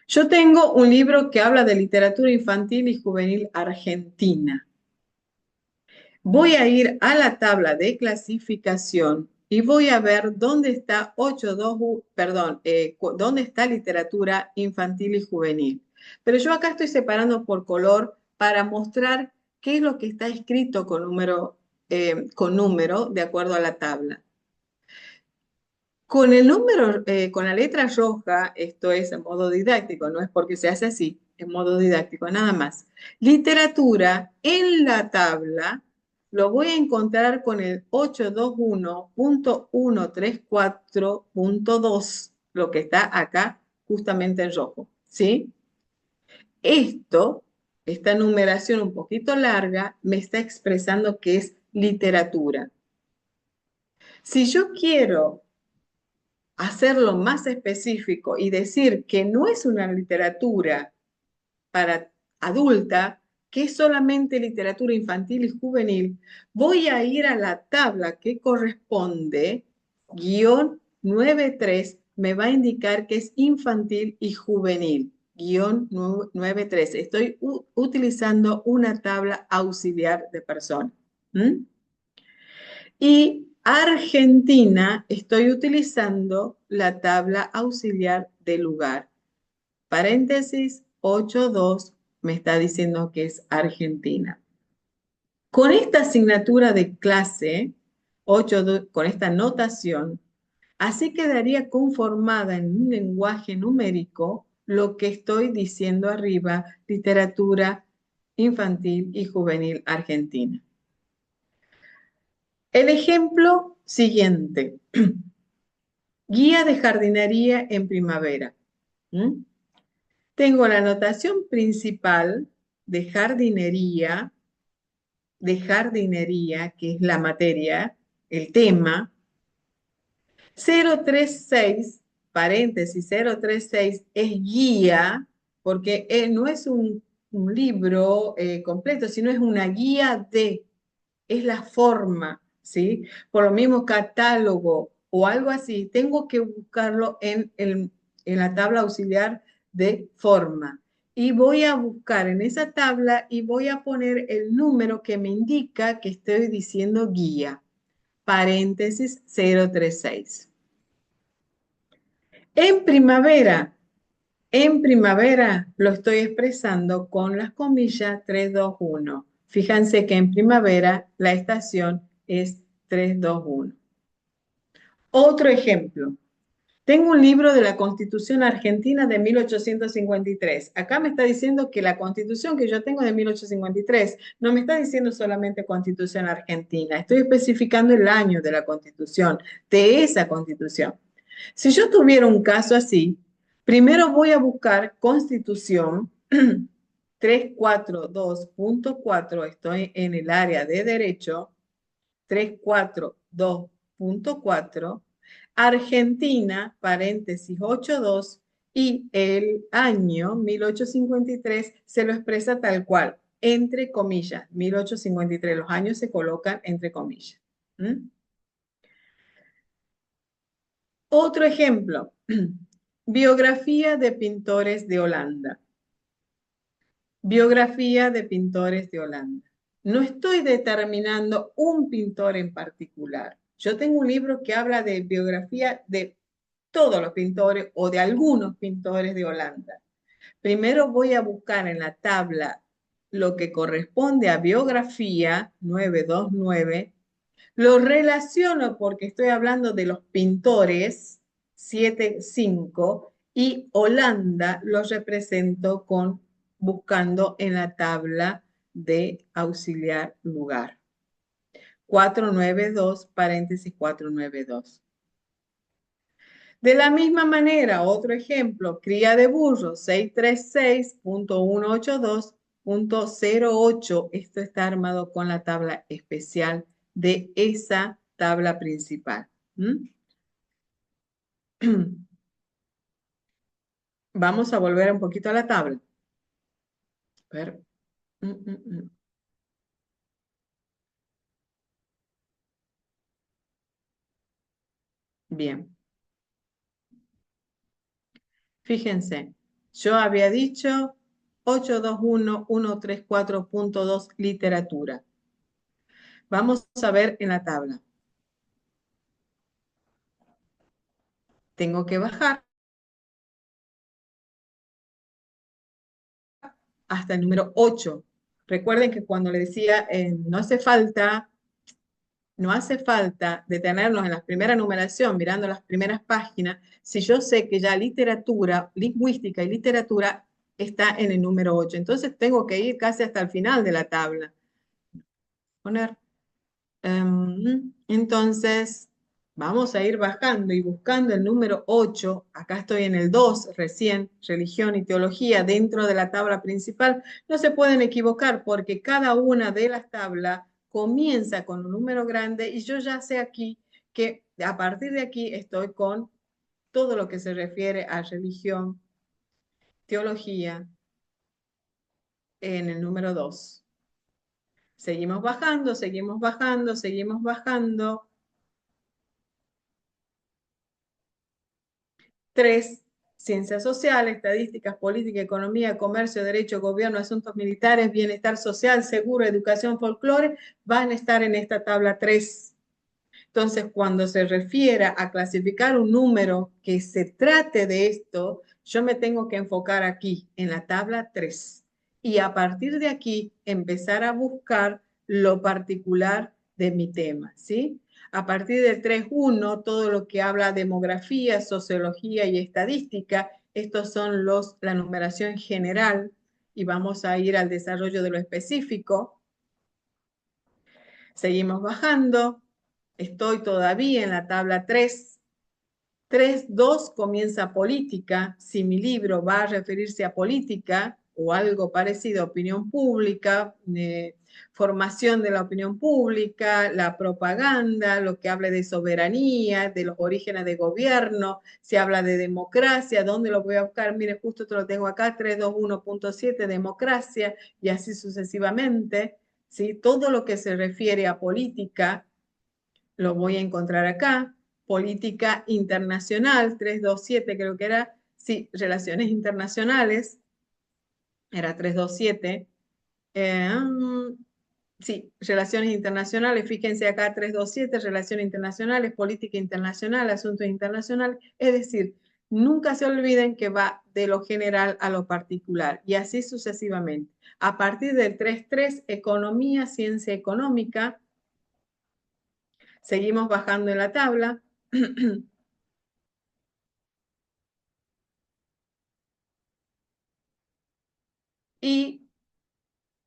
Yo tengo un libro que habla de literatura infantil y juvenil argentina. Voy a ir a la tabla de clasificación y voy a ver dónde está 8.2, perdón, dónde está literatura infantil y juvenil. Pero yo acá estoy separando por color para mostrar qué es lo que está escrito con número con número de acuerdo a la tabla. Con el número, con la letra roja, esto es en modo didáctico, no es porque se hace así, en modo didáctico, nada más. Literatura, en la tabla, lo voy a encontrar con el 821.134.2, lo que está acá justamente en rojo, ¿sí? Esto, esta numeración un poquito larga, me está expresando que es literatura. Si yo quiero hacerlo más específico y decir que no es una literatura para adulta, que es solamente literatura infantil y juvenil, voy a ir a la tabla que corresponde, guión 93, me va a indicar que es infantil y juvenil. Guión 93. Estoy utilizando una tabla auxiliar de persona. ¿Mm? Y Argentina, estoy utilizando la tabla auxiliar de lugar. Paréntesis 82 me está diciendo que es Argentina. Con esta asignatura de clase, con esta notación, así quedaría conformada en un lenguaje numérico lo que estoy diciendo arriba, literatura infantil y juvenil argentina. El ejemplo siguiente. Guía de jardinería en primavera. ¿Mm? Tengo la anotación principal de jardinería, que es la materia, el tema. 036, paréntesis, 036 es guía, porque no es un libro completo, sino es una guía es la forma, ¿sí? Por lo mismo, catálogo o algo así, tengo que buscarlo en la tabla auxiliar de forma. Y voy a buscar en esa tabla y voy a poner el número que me indica que estoy diciendo guía, paréntesis 036. En primavera, en primavera lo estoy expresando con las comillas 321. Fíjense que en primavera la estación es 321. Otro ejemplo. Tengo un libro de la Constitución Argentina de 1853. Acá me está diciendo que la Constitución que yo tengo es de 1853. No me está diciendo solamente Constitución Argentina. Estoy especificando el año de la Constitución, de esa Constitución. Si yo tuviera un caso así, primero voy a buscar Constitución 342.4, estoy en el área de derecho, 342.4, Argentina, paréntesis 82, y el año 1853 se lo expresa tal cual, entre comillas, 1853, los años se colocan entre comillas. ¿Mm? Otro ejemplo, biografía de pintores de Holanda. Biografía de pintores de Holanda. No estoy determinando un pintor en particular. Yo tengo un libro que habla de biografía de todos los pintores o de algunos pintores de Holanda. Primero voy a buscar en la tabla lo que corresponde a biografía 929. Lo relaciono porque estoy hablando de los pintores 75 y Holanda los represento buscando en la tabla de auxiliar lugar. 492, paréntesis 492. De la misma manera, otro ejemplo, cría de burro 636.182.08. Esto está armado con la tabla especial de esa tabla principal. ¿Mm? Vamos a volver un poquito a la tabla. A ver. Mm, mm, mm. Bien. Fíjense, yo había dicho 821.134.2 literatura. Vamos a ver en la tabla. Tengo que bajar hasta el número 8. Recuerden que cuando le decía, no hace falta No hace falta detenernos en la primera numeración, mirando las primeras páginas, si yo sé que ya literatura, lingüística y literatura está en el número 8. Entonces tengo que ir casi hasta el final de la tabla. Poner. Entonces, vamos a ir bajando y buscando el número 8. Acá estoy en el 2 recién, religión y teología, dentro de la tabla principal. No se pueden equivocar porque cada una de las tablas comienza con un número grande y yo ya sé aquí que a partir de aquí estoy con todo lo que se refiere a religión, teología, en el número 2. Seguimos bajando, seguimos bajando, seguimos bajando. 3, ciencias sociales, estadísticas, política, economía, comercio, derecho, gobierno, asuntos militares, bienestar social, seguro, educación, folclore, van a estar en esta tabla 3. Entonces, cuando se refiera a clasificar un número que se trate de esto, yo me tengo que enfocar aquí, en la tabla 3. Y a partir de aquí, empezar a buscar lo particular de mi tema, ¿sí? A partir del 3.1, todo lo que habla demografía, sociología y estadística, estos son la numeración general y vamos a ir al desarrollo de lo específico. Seguimos bajando. Estoy todavía en la tabla 3. 3.2 comienza política. Si mi libro va a referirse a política o algo parecido a opinión pública, formación de la opinión pública, la propaganda, lo que hable de soberanía, de los orígenes de gobierno, si habla de democracia, ¿dónde lo voy a buscar? Mire, justo te lo tengo acá, 321.7, democracia, y así sucesivamente. ¿Sí? Todo lo que se refiere a política lo voy a encontrar acá. Política internacional, 327 creo que era, sí, relaciones internacionales, era 327. Sí, relaciones internacionales, fíjense acá 327, relaciones internacionales, política internacional, asuntos internacionales, es decir, nunca se olviden que va de lo general a lo particular y así sucesivamente. A partir del 3.3, economía, ciencia económica, seguimos bajando en la tabla. Y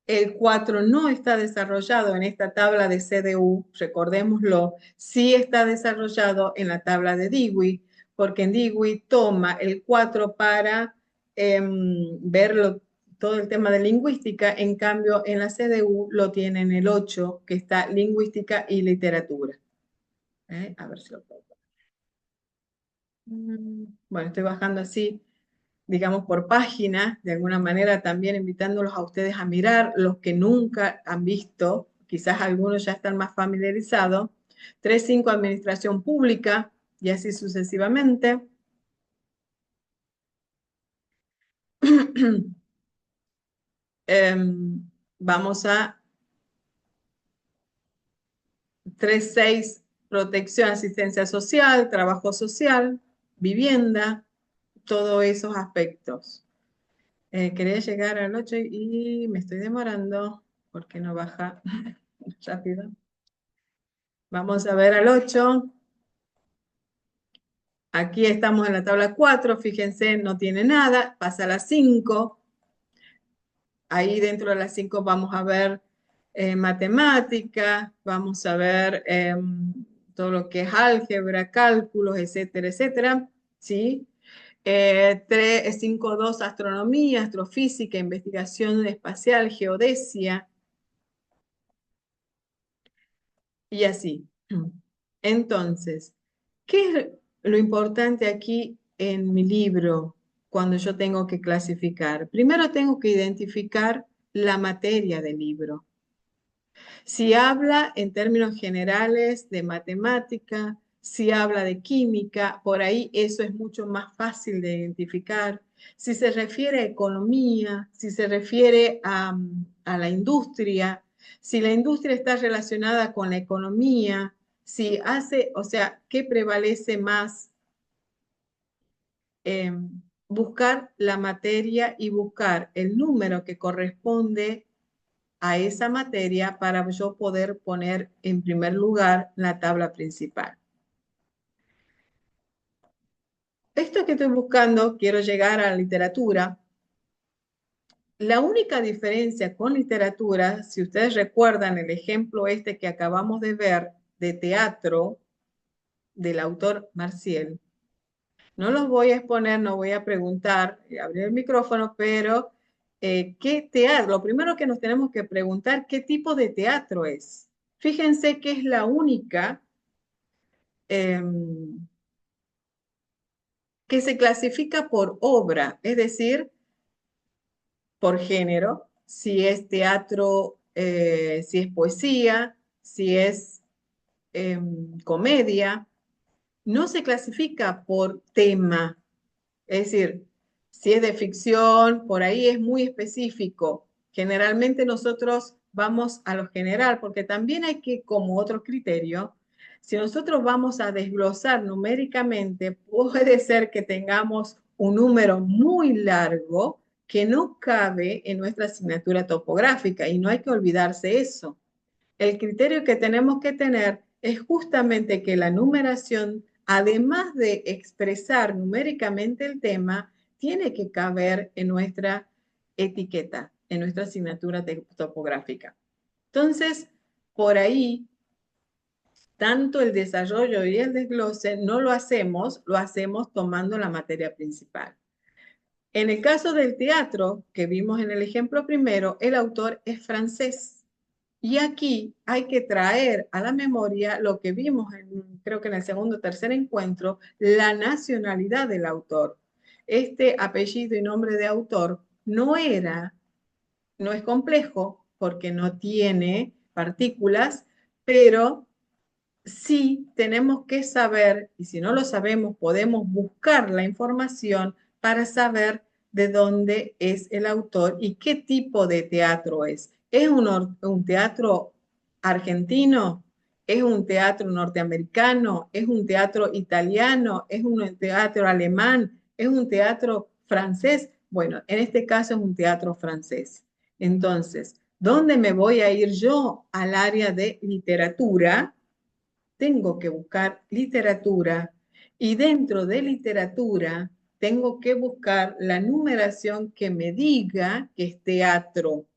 el 4 no está desarrollado en esta tabla de CDU, recordémoslo, sí está desarrollado en la tabla de Dewey, porque en Dewey toma el 4 para ver todo el tema de lingüística, en cambio en la CDU lo tiene en el 8, que está lingüística y literatura. A ver si lo puedo. Bueno, estoy bajando así digamos, por página, de alguna manera también invitándolos a ustedes a mirar los que nunca han visto, quizás algunos ya están más familiarizados, 3.5 administración pública y así sucesivamente. Vamos a 3.6 protección, asistencia social, trabajo social, vivienda, todos esos aspectos. Quería llegar al 8 y me estoy demorando porque no baja rápido. Vamos a ver al 8. Aquí estamos en la tabla 4. Fíjense, no tiene nada. Pasa a la 5. Ahí dentro de las 5 vamos a ver matemática, vamos a ver todo lo que es álgebra, cálculos, etcétera, etcétera. ¿Sí? 5.2, astronomía, astrofísica, investigación espacial, geodesia y así. Entonces, ¿qué es lo importante aquí en mi libro cuando yo tengo que clasificar? Primero tengo que identificar la materia del libro. Si habla en términos generales de matemática, si habla de química, por ahí eso es mucho más fácil de identificar. Si se refiere a economía, si se refiere a la industria, si la industria está relacionada con la economía, si hace, o sea, ¿qué prevalece más? Buscar la materia y buscar el número que corresponde a esa materia para yo poder poner en primer lugar la tabla principal. Esto que estoy buscando, quiero llegar a la literatura. La única diferencia con literatura, si ustedes recuerdan el ejemplo este que acabamos de ver de teatro del autor Marciel, no los voy a exponer, no voy a preguntar, abrir el micrófono, pero ¿qué teatro? Lo primero que nos tenemos que preguntar, ¿qué tipo de teatro es? Fíjense que es la única que se clasifica por obra, es decir, por género, si es teatro, si es poesía, si es comedia, no se clasifica por tema. Es decir, si es de ficción, por ahí es muy específico. Generalmente nosotros vamos a lo general, porque también hay que, como otro criterio, si nosotros vamos a desglosar numéricamente, puede ser que tengamos un número muy largo que no cabe en nuestra asignatura topográfica y no hay que olvidarse eso. El criterio que tenemos que tener es justamente que la numeración, además de expresar numéricamente el tema, tiene que caber en nuestra etiqueta, en nuestra asignatura topográfica. Entonces, por ahí, tanto el desarrollo y el desglose no lo hacemos tomando la materia principal. En el caso del teatro, que vimos en el ejemplo primero, el autor es francés. Y aquí hay que traer a la memoria lo que vimos, creo que en el segundo o tercer encuentro, la nacionalidad del autor. Este apellido y nombre de autor no es complejo porque no tiene partículas, pero sí tenemos que saber, y si no lo sabemos, podemos buscar la información para saber de dónde es el autor y qué tipo de teatro es. ¿Es un teatro argentino? ¿Es un teatro norteamericano? ¿Es un teatro italiano? ¿Es un teatro alemán? ¿Es un teatro francés? Bueno, en este caso es un teatro francés. Entonces, ¿dónde me voy a ir yo al área de literatura? Tengo que buscar literatura y dentro de literatura tengo que buscar la numeración que me diga que es teatro.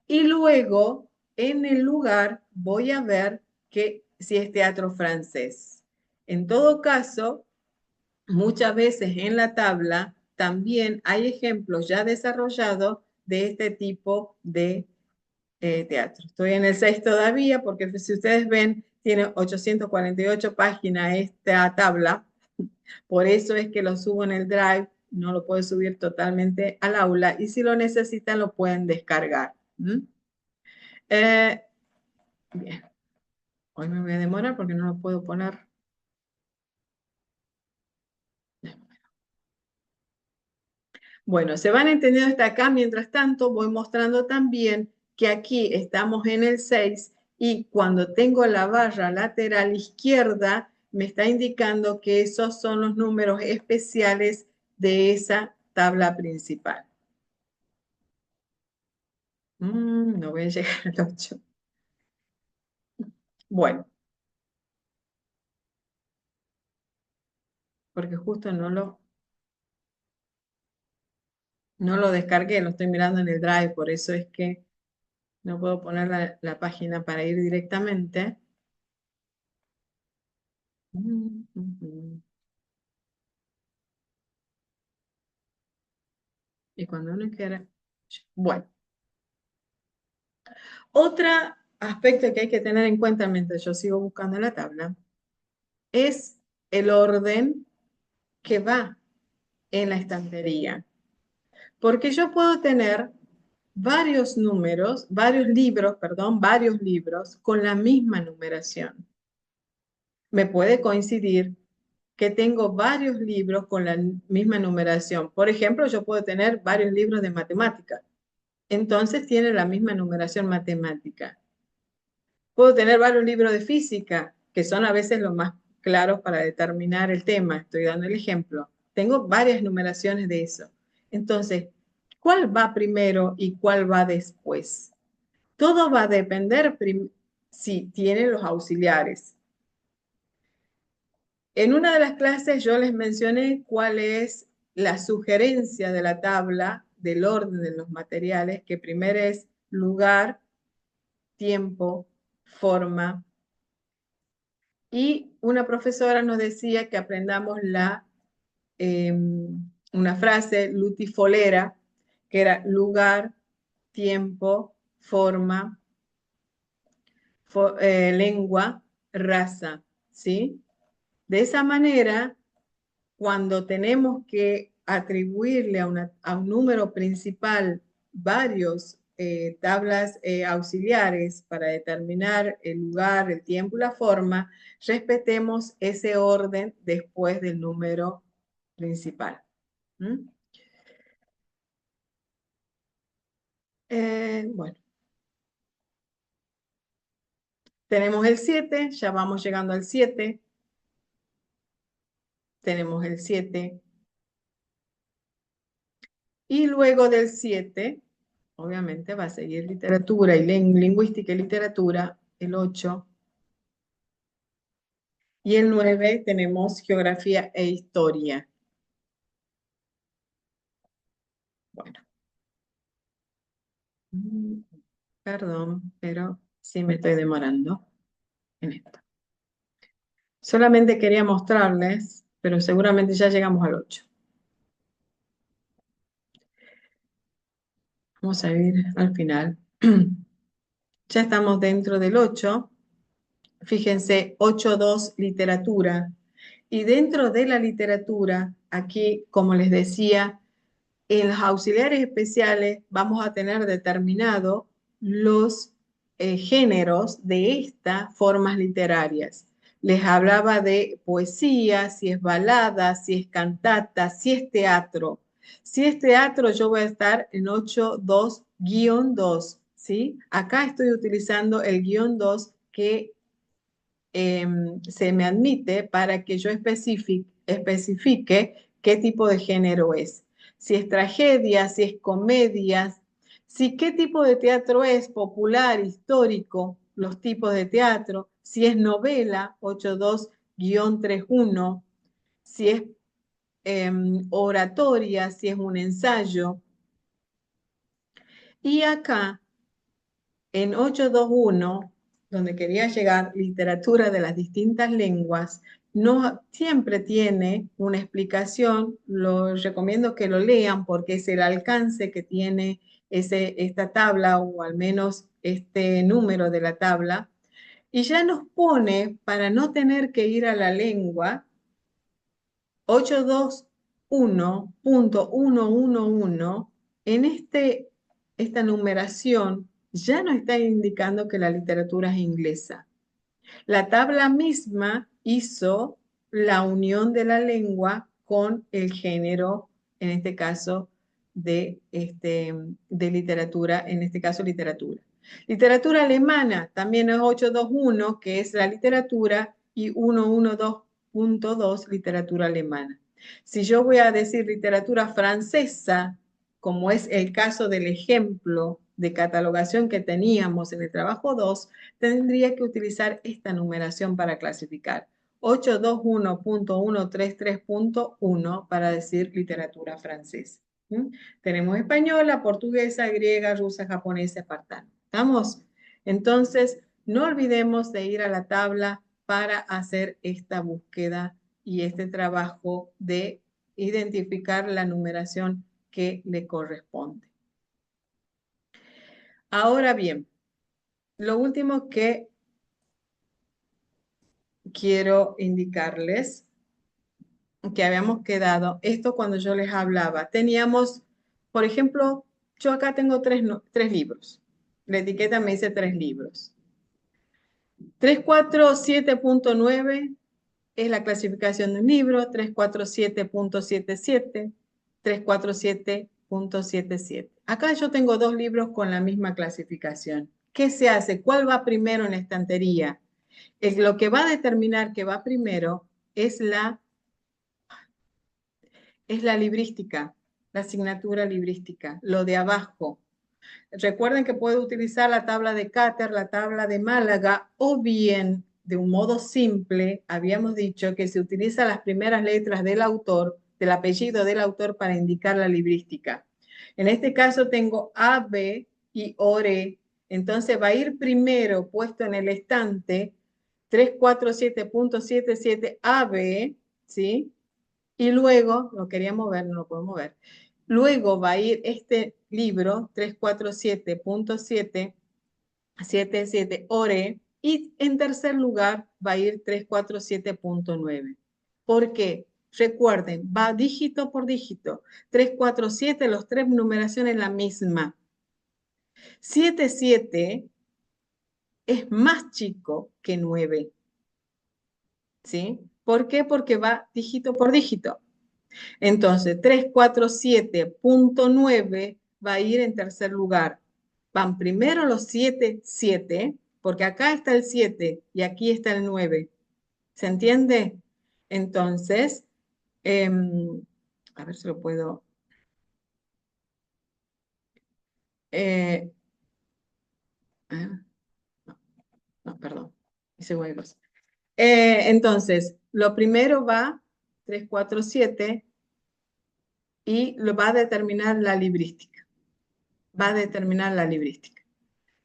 Y luego, en el lugar, voy a ver que si es teatro francés. En todo caso, muchas veces en la tabla también hay ejemplos ya desarrollados de este tipo de teatro. Estoy en el 6 todavía porque si ustedes ven, tiene 848 páginas esta tabla. Por eso es que lo subo en el Drive, no lo puedo subir totalmente al aula y si lo necesitan lo pueden descargar. Eh, bien, hoy me voy a demorar porque no lo puedo poner. Bueno, se van entendiendo hasta acá. Mientras tanto, voy mostrando también que aquí estamos en el 6 y cuando tengo la barra lateral izquierda, me está indicando que esos son los números especiales de esa tabla principal. No voy a llegar al 8. Bueno, porque justo no lo descargué, lo estoy mirando en el Drive, por eso es que no puedo poner la página para ir directamente. Mm, mm, mm. Y cuando uno quiera... Bueno, otro aspecto que hay que tener en cuenta mientras yo sigo buscando la tabla es el orden que va en la estantería. Porque yo puedo tener varios números, varios libros con la misma numeración. Me puede coincidir que tengo varios libros con la misma numeración. Por ejemplo, yo puedo tener varios libros de matemática. Entonces tiene la misma numeración matemática. Puedo tener varios libros de física, que son a veces los más claros para determinar el tema. Estoy dando el ejemplo. Tengo varias numeraciones de eso. Entonces, ¿cuál va primero y cuál va después? Todo va a depender si tiene los auxiliares. En una de las clases yo les mencioné cuál es la sugerencia de la tabla del orden de los materiales, que primero es lugar, tiempo, forma. Y una profesora nos decía que aprendamos una frase lutifolera, que era lugar, tiempo, forma, lengua, raza, ¿sí? De esa manera, cuando tenemos que atribuirle a un número principal varios tablas auxiliares para determinar el lugar, el tiempo y la forma, respetemos ese orden después del número principal. ¿Mm? Bueno, tenemos el 7, ya vamos llegando al 7. Tenemos el 7. Y luego del 7, obviamente va a seguir literatura y lingüística y literatura, el 8. Y el 9 tenemos geografía e historia. Bueno, perdón, pero sí me estoy demorando en esto. Solamente quería mostrarles, pero seguramente ya llegamos al 8. Vamos a ir al final. Ya estamos dentro del 8. Fíjense, 8.2 literatura. Y dentro de la literatura, aquí, como les decía, en los auxiliares especiales vamos a tener determinado los géneros de estas formas literarias. Les hablaba de poesía, si es balada, si es cantata, si es teatro. Si es teatro, yo voy a estar en 8.2-2, ¿sí? Acá estoy utilizando el guión 2 que se me admite para que yo especifique qué tipo de género es. Si es tragedia, si es comedia, si qué tipo de teatro es, popular, histórico, los tipos de teatro, si es novela, 82-31, si es oratoria, si es un ensayo. Y acá en 821, donde quería llegar, literatura de las distintas lenguas, no siempre tiene una explicación. Lo recomiendo que lo lean porque es el alcance que tiene esta tabla o al menos este número de la tabla. Y ya nos pone, para no tener que ir a la lengua, 821.111, en esta numeración ya nos está indicando que la literatura es inglesa. La tabla misma hizo la unión de la lengua con el género, en este caso, de literatura, en este caso literatura. Literatura alemana también es 821, que es la literatura, y 112.2, literatura alemana. Si yo voy a decir literatura francesa, como es el caso del ejemplo de catalogación que teníamos en el trabajo 2, tendría que utilizar esta numeración para clasificar. 821.133.1 para decir literatura francesa. ¿Mm? Tenemos española, portuguesa, griega, rusa, japonesa, espartana. ¿Estamos? Entonces, no olvidemos de ir a la tabla para hacer esta búsqueda y este trabajo de identificar la numeración que le corresponde. Ahora bien, lo último que quiero indicarles que habíamos quedado, esto cuando yo les hablaba, teníamos, por ejemplo, yo acá tengo tres libros. La etiqueta me dice 3 libros. 347.9 es la clasificación de un libro, 347.77, 347.77. Acá yo tengo 2 libros con la misma clasificación. ¿Qué se hace? ¿Cuál va primero en la estantería? Lo que va a determinar que va primero es la librística, la asignatura librística, lo de abajo. Recuerden que puede utilizar la tabla de Cáter, la tabla de Málaga, o bien, de un modo simple, habíamos dicho que se utiliza las primeras letras del autor, del apellido del autor para indicar la librística. En este caso tengo A, B y ORE. Entonces va a ir primero puesto en el estante 347.77 AB, ¿sí? Y luego, lo quería mover, no lo puedo mover. Luego va a ir este libro 347.777 ORE y en tercer lugar va a ir 347.9. ¿Por qué? Recuerden, va dígito por dígito. 347, los tres numeraciones la misma. 77 es más chico que 9. ¿Sí? ¿Por qué? Porque va dígito por dígito. Entonces, 347.9 va a ir en tercer lugar. Van primero los 7, 7, porque acá está el 7 y aquí está el 9. ¿Se entiende? Entonces, a ver si lo puedo. eh, ah, no, no, perdón. Hice huevos. Entonces, lo primero va 347 y lo va a determinar la librística. Va a determinar la librística.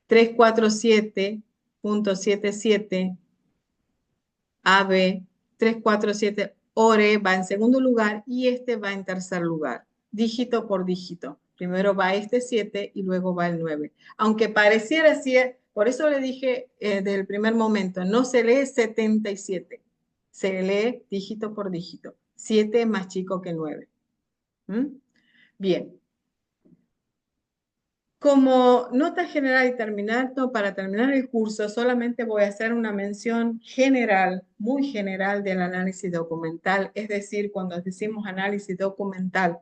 347.77 AB, 347 ORE va en segundo lugar y este va en tercer lugar, dígito por dígito. Primero va este 7 y luego va el 9. Aunque pareciera así, por eso le dije desde el primer momento, no se lee 77, se lee dígito por dígito. 7 es más chico que 9. ¿Mm? Bien. Como nota general y terminando, para terminar el curso, solamente voy a hacer una mención general, muy general del análisis documental. Es decir, cuando decimos análisis documental,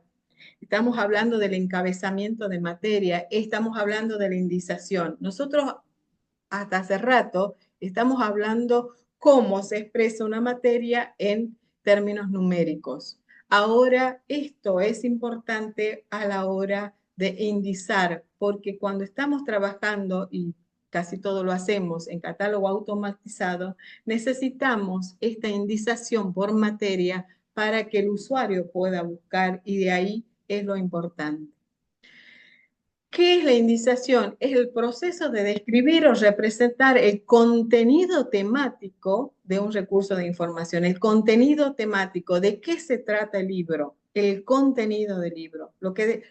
estamos hablando del encabezamiento de materia, estamos hablando de la indización. Nosotros hasta hace rato estamos hablando cómo se expresa una materia en términos numéricos. Ahora, esto es importante a la hora de indizar, porque cuando estamos trabajando, y casi todo lo hacemos en catálogo automatizado, necesitamos esta indización por materia para que el usuario pueda buscar y de ahí es lo importante. ¿Qué es la indización? Es el proceso de describir o representar el contenido temático de un recurso de información, el contenido temático, de qué se trata el libro, el contenido del libro,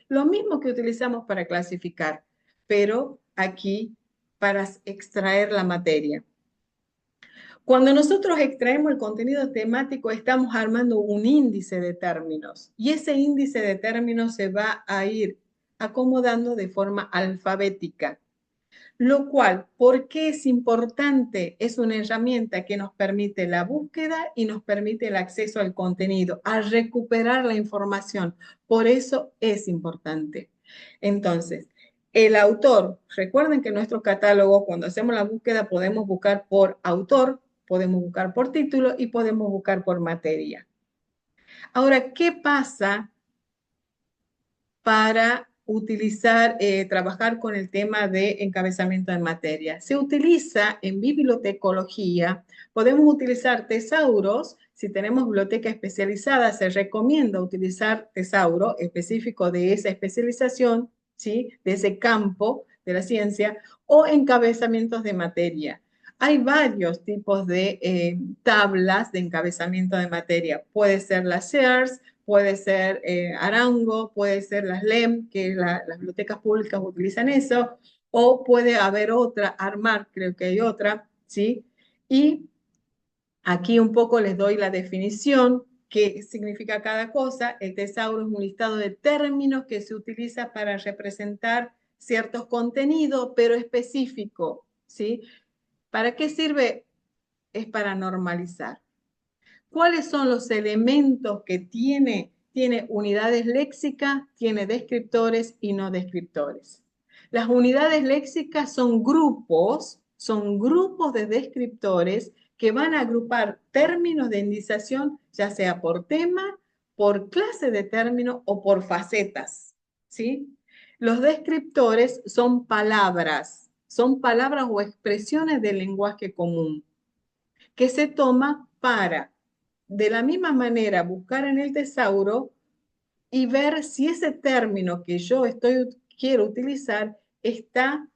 lo mismo que utilizamos para clasificar, pero aquí para extraer la materia. Cuando nosotros extraemos el contenido temático, estamos armando un índice de términos y ese índice de términos se va a ir acomodando de forma alfabética, lo cual, ¿por qué es importante? Es una herramienta que nos permite la búsqueda y nos permite el acceso al contenido, a recuperar la información. Por eso es importante. Entonces, el autor, recuerden que en nuestro catálogo, cuando hacemos la búsqueda, podemos buscar por autor, podemos buscar por título y podemos buscar por materia. Ahora, ¿qué pasa para trabajar con el tema de encabezamiento de materia? Se utiliza en bibliotecología, podemos utilizar tesauros. Si tenemos biblioteca especializada, se recomienda utilizar tesauro específico de esa especialización, ¿sí? De ese campo de la ciencia, o encabezamientos de materia. Hay varios tipos de tablas de encabezamiento de materia. Puede ser la Sears, puede ser Arango, puede ser las LEM, que las bibliotecas públicas utilizan eso, o puede haber otra, Armar, creo que hay otra, ¿sí? Y aquí un poco les doy la definición, qué significa cada cosa. El tesauro es un listado de términos que se utiliza para representar ciertos contenidos, pero específico, ¿sí? ¿Para qué sirve? Es para normalizar. ¿Cuáles son los elementos que tiene? Tiene unidades léxicas, tiene descriptores y no descriptores. Las unidades léxicas son grupos de descriptores que van a agrupar términos de indización, ya sea por tema, por clase de término o por facetas, ¿sí? Los descriptores son palabras o expresiones del lenguaje común que se toma para, de la misma manera, buscar en el tesauro y ver si ese término que quiero utilizar está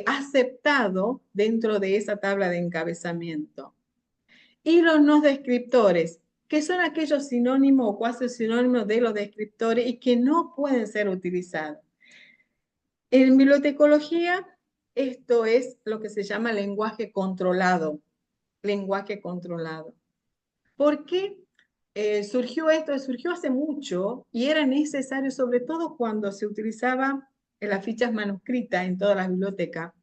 aceptado dentro de esa tabla de encabezamiento. Y los no descriptores, que son aquellos sinónimos o cuasi sinónimos de los descriptores y que no pueden ser utilizados. En bibliotecología, esto es lo que se llama lenguaje controlado. Lenguaje controlado. ¿Por qué surgió esto? Surgió hace mucho y era necesario, sobre todo cuando se utilizaba en las fichas manuscritas en todas las bibliotecas,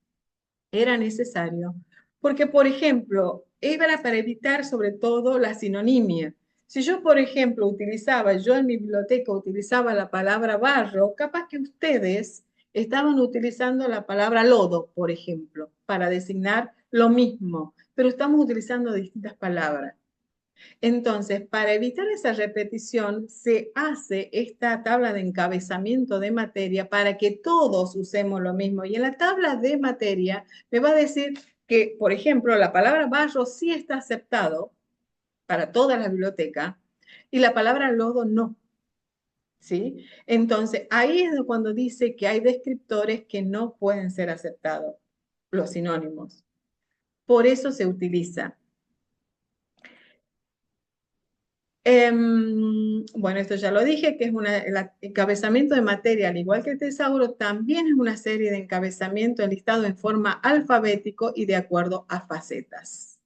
era necesario, porque, por ejemplo, era para evitar sobre todo la sinonimia. Si yo, por ejemplo, yo en mi biblioteca utilizaba la palabra barro, capaz que ustedes estaban utilizando la palabra lodo, por ejemplo, para designar lo mismo, pero estamos utilizando distintas palabras. Entonces, para evitar esa repetición, se hace esta tabla de encabezamiento de materia para que todos usemos lo mismo. Y en la tabla de materia me va a decir que, por ejemplo, la palabra barro sí está aceptado para toda la biblioteca y la palabra lodo no. ¿Sí? Entonces, ahí es cuando dice que hay descriptores que no pueden ser aceptados, los sinónimos. Por eso se utiliza. Bueno, esto ya lo dije, que es el encabezamiento de materia, al igual que el tesauro, también es una serie de encabezamiento enlistado en forma alfabético y de acuerdo a facetas.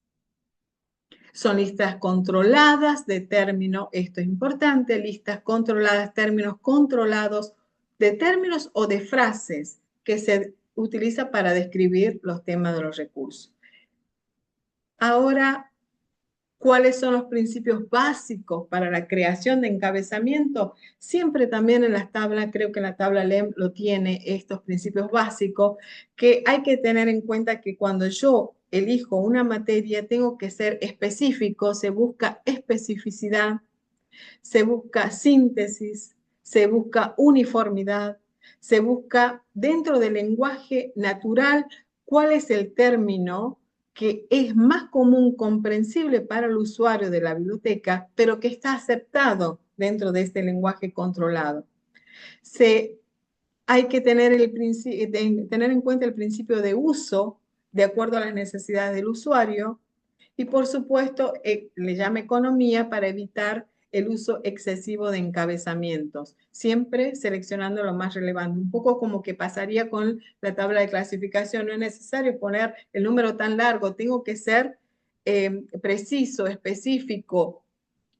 Son listas controladas de términos, esto es importante, listas controladas, términos controlados de términos o de frases que se utiliza para describir los temas de los recursos. Ahora, ¿cuáles son los principios básicos para la creación de encabezamiento? Siempre también en las tablas, creo que la tabla LEM lo tiene, estos principios básicos, que hay que tener en cuenta que cuando yo elijo una materia, tengo que ser específico, se busca especificidad, se busca síntesis, se busca uniformidad, se busca dentro del lenguaje natural cuál es el término que es más común, comprensible para el usuario de la biblioteca, pero que está aceptado dentro de este lenguaje controlado. Hay que tener en cuenta el principio de uso de acuerdo a las necesidades del usuario y, por supuesto, le llama economía para evitar el uso excesivo de encabezamientos, siempre seleccionando lo más relevante. Un poco como que pasaría con la tabla de clasificación. No es necesario poner el número tan largo, tengo que ser preciso, específico.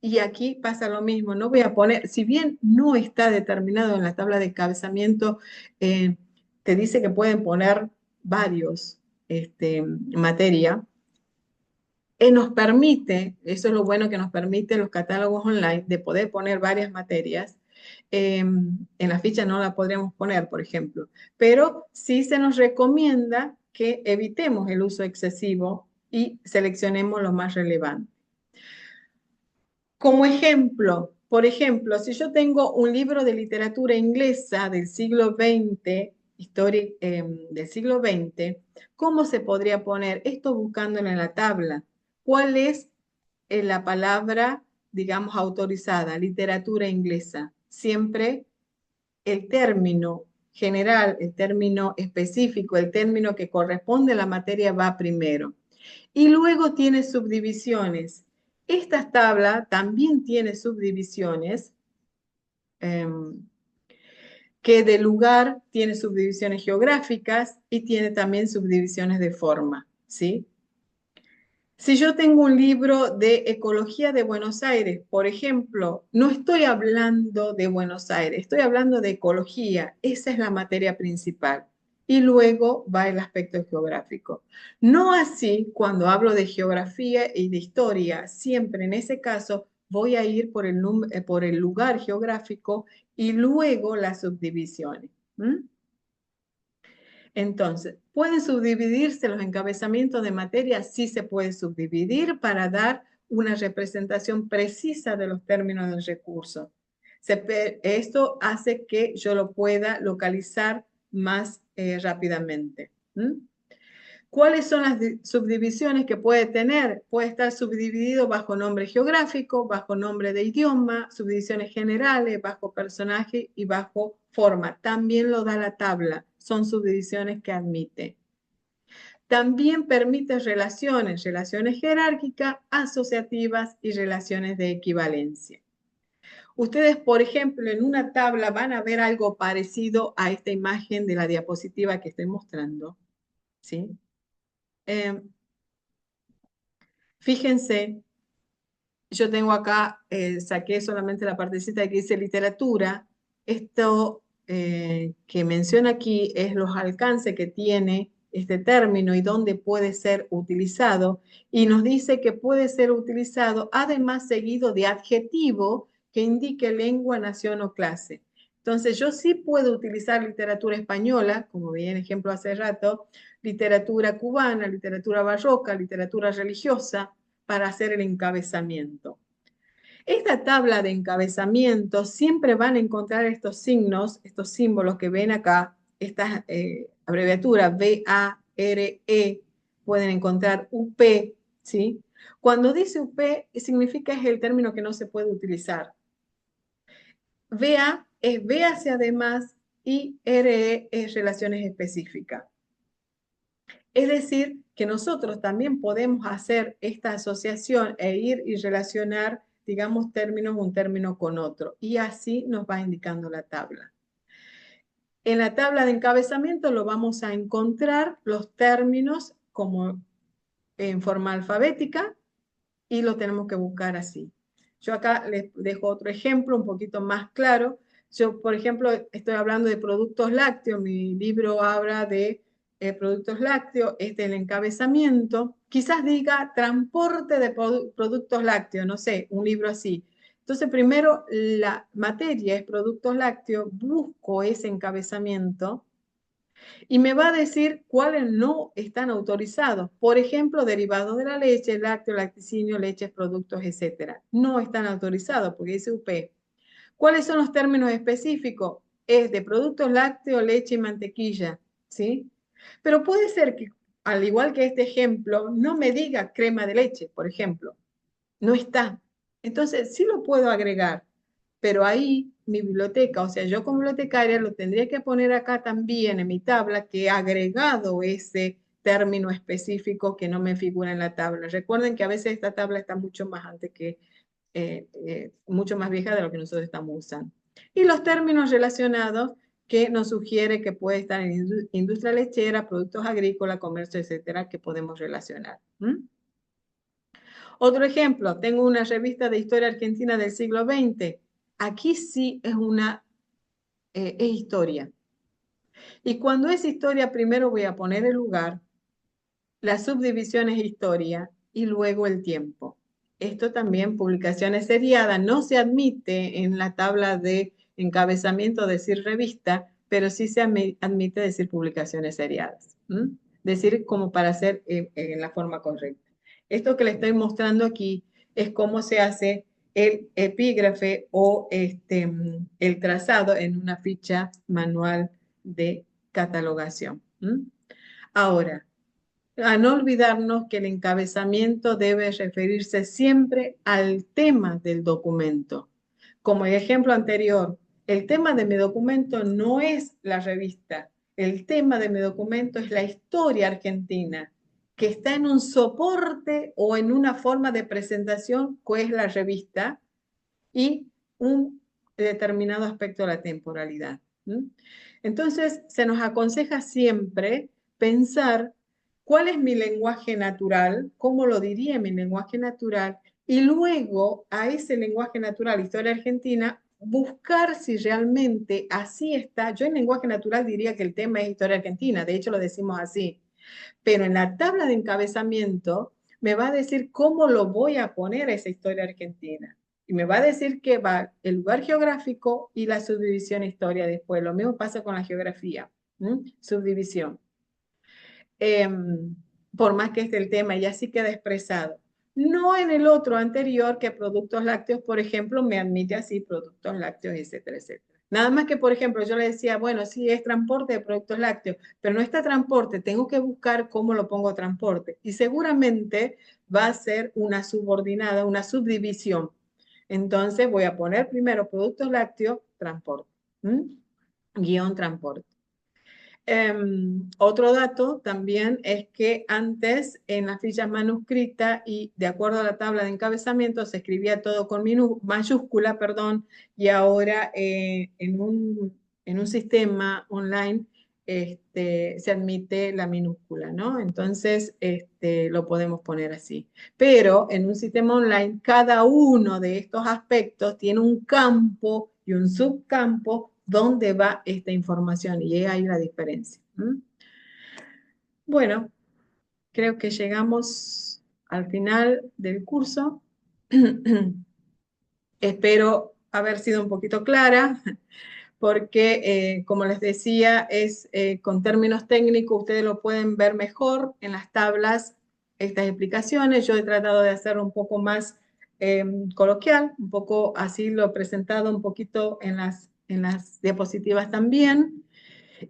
Y aquí pasa lo mismo, no voy a poner, si bien no está determinado en la tabla de encabezamiento, te dice que pueden poner varios materia, nos permite, eso es lo bueno que nos permite los catálogos online, de poder poner varias materias. En la ficha no la podríamos poner, por ejemplo, pero sí se nos recomienda que evitemos el uso excesivo y seleccionemos lo más relevante. Como ejemplo, por ejemplo, si yo tengo un libro de literatura inglesa del siglo XX, historia del siglo XX, ¿cómo se podría poner esto buscándolo en la tabla? ¿Cuál es la palabra, digamos, autorizada? Literatura inglesa. Siempre el término general, el término específico, el término que corresponde a la materia va primero. Y luego tiene subdivisiones. Esta tabla también tiene subdivisiones, que de lugar tiene subdivisiones geográficas y tiene también subdivisiones de forma, ¿sí? Si yo tengo un libro de ecología de Buenos Aires, por ejemplo, no estoy hablando de Buenos Aires, estoy hablando de ecología. Esa es la materia principal. Y luego va el aspecto geográfico. No así cuando hablo de geografía y de historia. Siempre en ese caso voy a ir por el lugar geográfico y luego las subdivisiones. Entonces, ¿pueden subdividirse los encabezamientos de materia? Sí se puede subdividir para dar una representación precisa de los términos del recurso. Esto hace que yo lo pueda localizar más rápidamente. ¿Mm? ¿Cuáles son las subdivisiones que puede tener? Puede estar subdividido bajo nombre geográfico, bajo nombre de idioma, subdivisiones generales, bajo personaje y bajo forma. También lo da la tabla. Son subdivisiones que admite. También permite relaciones jerárquicas, asociativas y relaciones de equivalencia. Ustedes, por ejemplo, en una tabla van a ver algo parecido a esta imagen de la diapositiva que estoy mostrando, ¿sí? Eh, Fíjense, yo tengo acá, saqué solamente la partecita que dice literatura. Esto que menciona aquí es los alcances que tiene este término y dónde puede ser utilizado. Y nos dice que puede ser utilizado además seguido de adjetivo que indique lengua, nación o clase. Entonces, yo sí puedo utilizar literatura española, como vi en ejemplo hace rato, literatura cubana, literatura barroca, literatura religiosa, para hacer el encabezamiento. Esta tabla de encabezamiento siempre van a encontrar estos signos, estos símbolos que ven acá, estas abreviaturas VARE, pueden encontrar UP, ¿sí? Cuando dice UP, significa es el término que no se puede utilizar. VA es véase además y RE es relaciones específicas. Es decir, que nosotros también podemos hacer esta asociación e ir y relacionar, digamos, términos un término con otro. Y así nos va indicando la tabla. En la tabla de encabezamiento lo vamos a encontrar los términos como en forma alfabética y lo tenemos que buscar así. Yo acá les dejo otro ejemplo un poquito más claro. Yo, por ejemplo, estoy hablando de productos lácteos. Mi libro habla de productos lácteos. Este es el encabezamiento. Quizás diga transporte de productos lácteos, no sé, un libro así. Entonces, primero la materia es productos lácteos, busco ese encabezamiento y me va a decir cuáles no están autorizados. Por ejemplo, derivados de la leche, lácteo, lacticinio, leches, productos, etcétera. No están autorizados porque dice UP. ¿Cuáles son los términos específicos? Es de productos lácteos, leche y mantequilla, ¿sí? Pero puede ser que, al igual que este ejemplo, no me diga crema de leche, por ejemplo. No está. Entonces, sí lo puedo agregar, pero ahí mi biblioteca, o sea, yo como bibliotecaria lo tendría que poner acá también en mi tabla que he agregado ese término específico que no me figura en la tabla. Recuerden que a veces esta tabla está mucho más antes que, mucho más vieja de lo que nosotros estamos usando. Y los términos relacionados que nos sugiere que puede estar en industria lechera, productos agrícolas, comercio, etcétera, que podemos relacionar. Otro ejemplo, tengo una revista de historia argentina del siglo XX. Aquí sí es historia. Y cuando es historia, primero voy a poner el lugar, la subdivisión es historia y luego el tiempo. Esto también, publicaciones seriadas, no se admite en la tabla de encabezamiento decir revista, pero sí se admite decir publicaciones seriadas. Decir como para hacer en la forma correcta. Esto que le estoy mostrando aquí es cómo se hace el epígrafe o el trazado en una ficha manual de catalogación. Ahora, a no olvidarnos que el encabezamiento debe referirse siempre al tema del documento. Como el ejemplo anterior, el tema de mi documento no es la revista, el tema de mi documento es la historia argentina, que está en un soporte o en una forma de presentación que es la revista y un determinado aspecto de la temporalidad. Entonces, se nos aconseja siempre pensar cuál es mi lenguaje natural, cómo lo diría mi lenguaje natural, y luego a ese lenguaje natural, historia argentina, buscar si realmente así está. Yo en lenguaje natural diría que el tema es historia argentina, de hecho lo decimos así, pero en la tabla de encabezamiento me va a decir cómo lo voy a poner a esa historia argentina. Y me va a decir que va el lugar geográfico y la subdivisión historia después. Lo mismo pasa con la geografía, subdivisión. Por más que esté el tema, ya sí queda expresado. No en el otro anterior que productos lácteos, por ejemplo, me admite así productos lácteos, etcétera, etcétera. Nada más que, por ejemplo, yo le decía, bueno, sí es transporte de productos lácteos, pero no está transporte, tengo que buscar cómo lo pongo transporte. Y seguramente va a ser una subordinada, una subdivisión. Entonces voy a poner primero productos lácteos, transporte, ¿m? Guión transporte. Otro dato también es que antes en las fichas manuscritas y de acuerdo a la tabla de encabezamiento se escribía todo con mayúscula, perdón, y ahora en un sistema online se admite la minúscula, ¿no? Entonces lo podemos poner así. Pero en un sistema online, cada uno de estos aspectos tiene un campo y un subcampo donde va esta información y ahí hay la diferencia. ¿Mm? Bueno, creo que llegamos al final del curso. Espero haber sido un poquito clara porque, como les decía, es con términos técnicos, ustedes lo pueden ver mejor en las tablas, estas explicaciones. Yo he tratado de hacerlo un poco más coloquial, un poco así lo he presentado un poquito en las diapositivas también.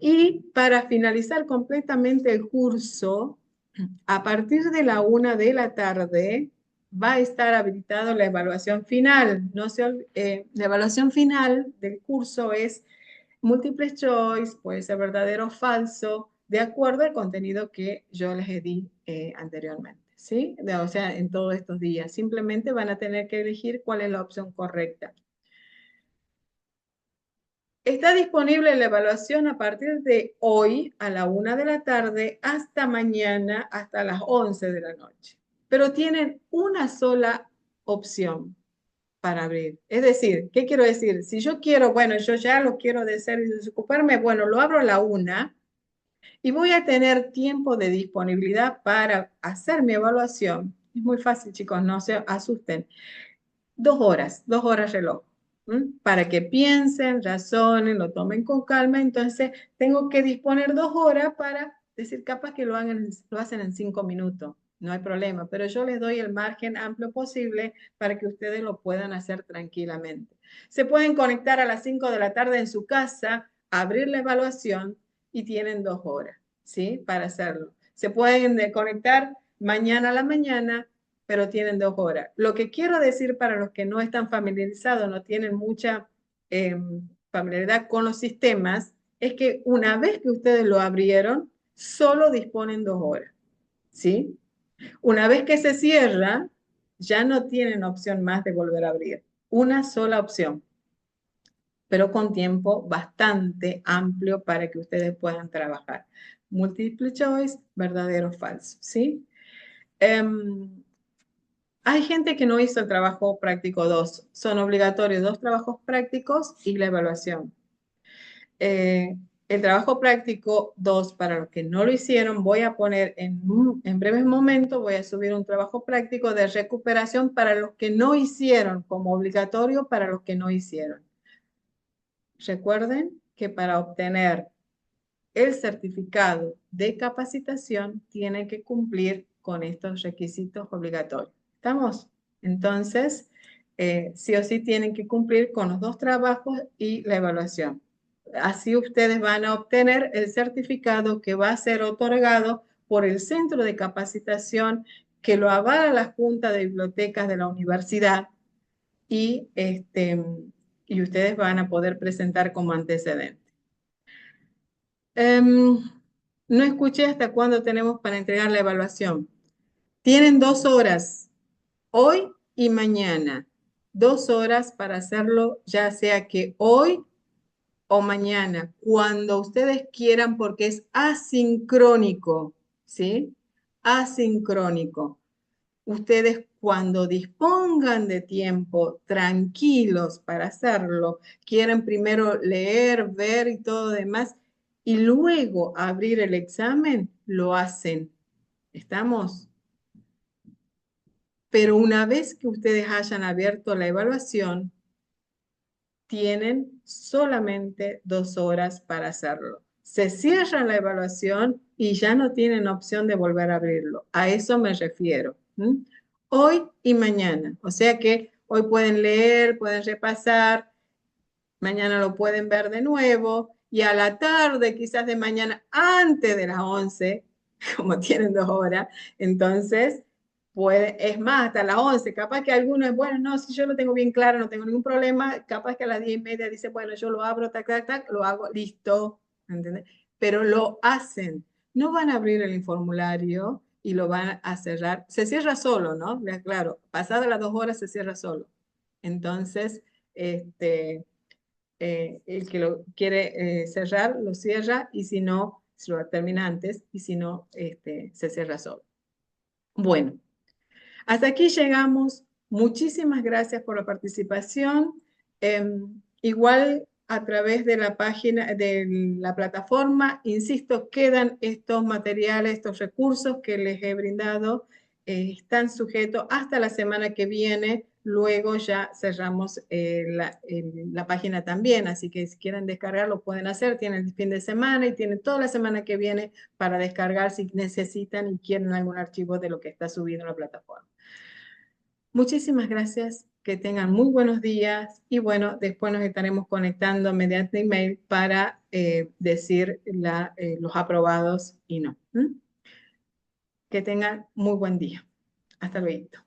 Y para finalizar completamente el curso, a partir de la 1 de la tarde va a estar habilitado la evaluación final. No se, la evaluación final del curso es múltiple choice, puede ser verdadero o falso, de acuerdo al contenido que yo les di anteriormente. ¿Sí? O sea, en todos estos días. Simplemente van a tener que elegir cuál es la opción correcta. Está disponible la evaluación a partir de hoy a la 1 de la tarde hasta mañana hasta las 11 de la noche. Pero tienen una sola opción para abrir. Es decir, ¿qué quiero decir? Si yo quiero, bueno, yo ya lo quiero de hacer y desocuparme, bueno, lo abro a la 1 y voy a tener tiempo de disponibilidad para hacer mi evaluación. Es muy fácil, chicos, no se asusten. 2 horas reloj, para que piensen, razonen, lo tomen con calma. Entonces, tengo que disponer 2 horas para decir, capaz que lo hacen en 5 minutos, no hay problema, pero yo les doy el margen amplio posible para que ustedes lo puedan hacer tranquilamente. Se pueden conectar a las 5 de la tarde en su casa, abrir la evaluación y tienen 2 horas, ¿sí? Para hacerlo. Se pueden conectar mañana a la mañana, pero tienen 2 horas. Lo que quiero decir para los que no están familiarizados, no tienen mucha familiaridad con los sistemas, es que una vez que ustedes lo abrieron, solo disponen 2 horas, ¿sí? Una vez que se cierra, ya no tienen opción más de volver a abrir. Una sola opción, pero con tiempo bastante amplio para que ustedes puedan trabajar. Multiple choice, verdadero o falso, ¿sí? Hay gente que no hizo el trabajo práctico 2. Son obligatorios 2 trabajos prácticos y la evaluación. El trabajo práctico 2, para los que no lo hicieron, voy a poner en breves momentos, voy a subir un trabajo práctico de recuperación para los que no hicieron, como obligatorio para los que no hicieron. Recuerden que para obtener el certificado de capacitación tiene que cumplir con estos requisitos obligatorios. ¿Estamos? Entonces, sí o sí tienen que cumplir con los 2 trabajos y la evaluación. Así ustedes van a obtener el certificado que va a ser otorgado por el centro de capacitación que lo avala la Junta de Bibliotecas de la universidad y, y ustedes van a poder presentar como antecedente. No escuché hasta cuándo tenemos para entregar la evaluación. Tienen 2 horas, hoy y mañana. 2 horas para hacerlo, ya sea que hoy o mañana, cuando ustedes quieran, porque es asincrónico, ¿sí? Asincrónico. Ustedes cuando dispongan de tiempo tranquilos para hacerlo, quieren primero leer, ver y todo demás, y luego abrir el examen, lo hacen. ¿Estamos? Pero una vez que ustedes hayan abierto la evaluación, tienen solamente 2 horas para hacerlo. Se cierra la evaluación y ya no tienen opción de volver a abrirlo. A eso me refiero. hoy y mañana. O sea que hoy pueden leer, pueden repasar, mañana lo pueden ver de nuevo y a la tarde, quizás de mañana, antes de las 11, como tienen 2 horas, entonces es más, hasta las 11, capaz que algunos, bueno, no, si yo lo tengo bien claro, no tengo ningún problema, capaz que a las 10:30 dice, bueno, yo lo abro, tac, tac, tac, lo hago, listo, ¿entendés? Pero lo hacen, no van a abrir el formulario y lo van a cerrar, se cierra solo, ¿no? Claro, pasadas las 2 horas se cierra solo. Entonces, el que lo quiere cerrar, lo cierra, y si no, se lo termina antes, y si no, se cierra solo. Bueno, hasta aquí llegamos. Muchísimas gracias por la participación. Igual a través de la página, de la plataforma, insisto, quedan estos materiales, estos recursos que les he brindado, están sujetos hasta la semana que viene. Luego ya cerramos la página también, así que si quieren descargarlo pueden hacer, tienen el fin de semana y tienen toda la semana que viene para descargar si necesitan y quieren algún archivo de lo que está subido en la plataforma. Muchísimas gracias, que tengan muy buenos días y bueno, después nos estaremos conectando mediante email para decir los aprobados y no. ¿Mm? Que tengan muy buen día. Hasta luego.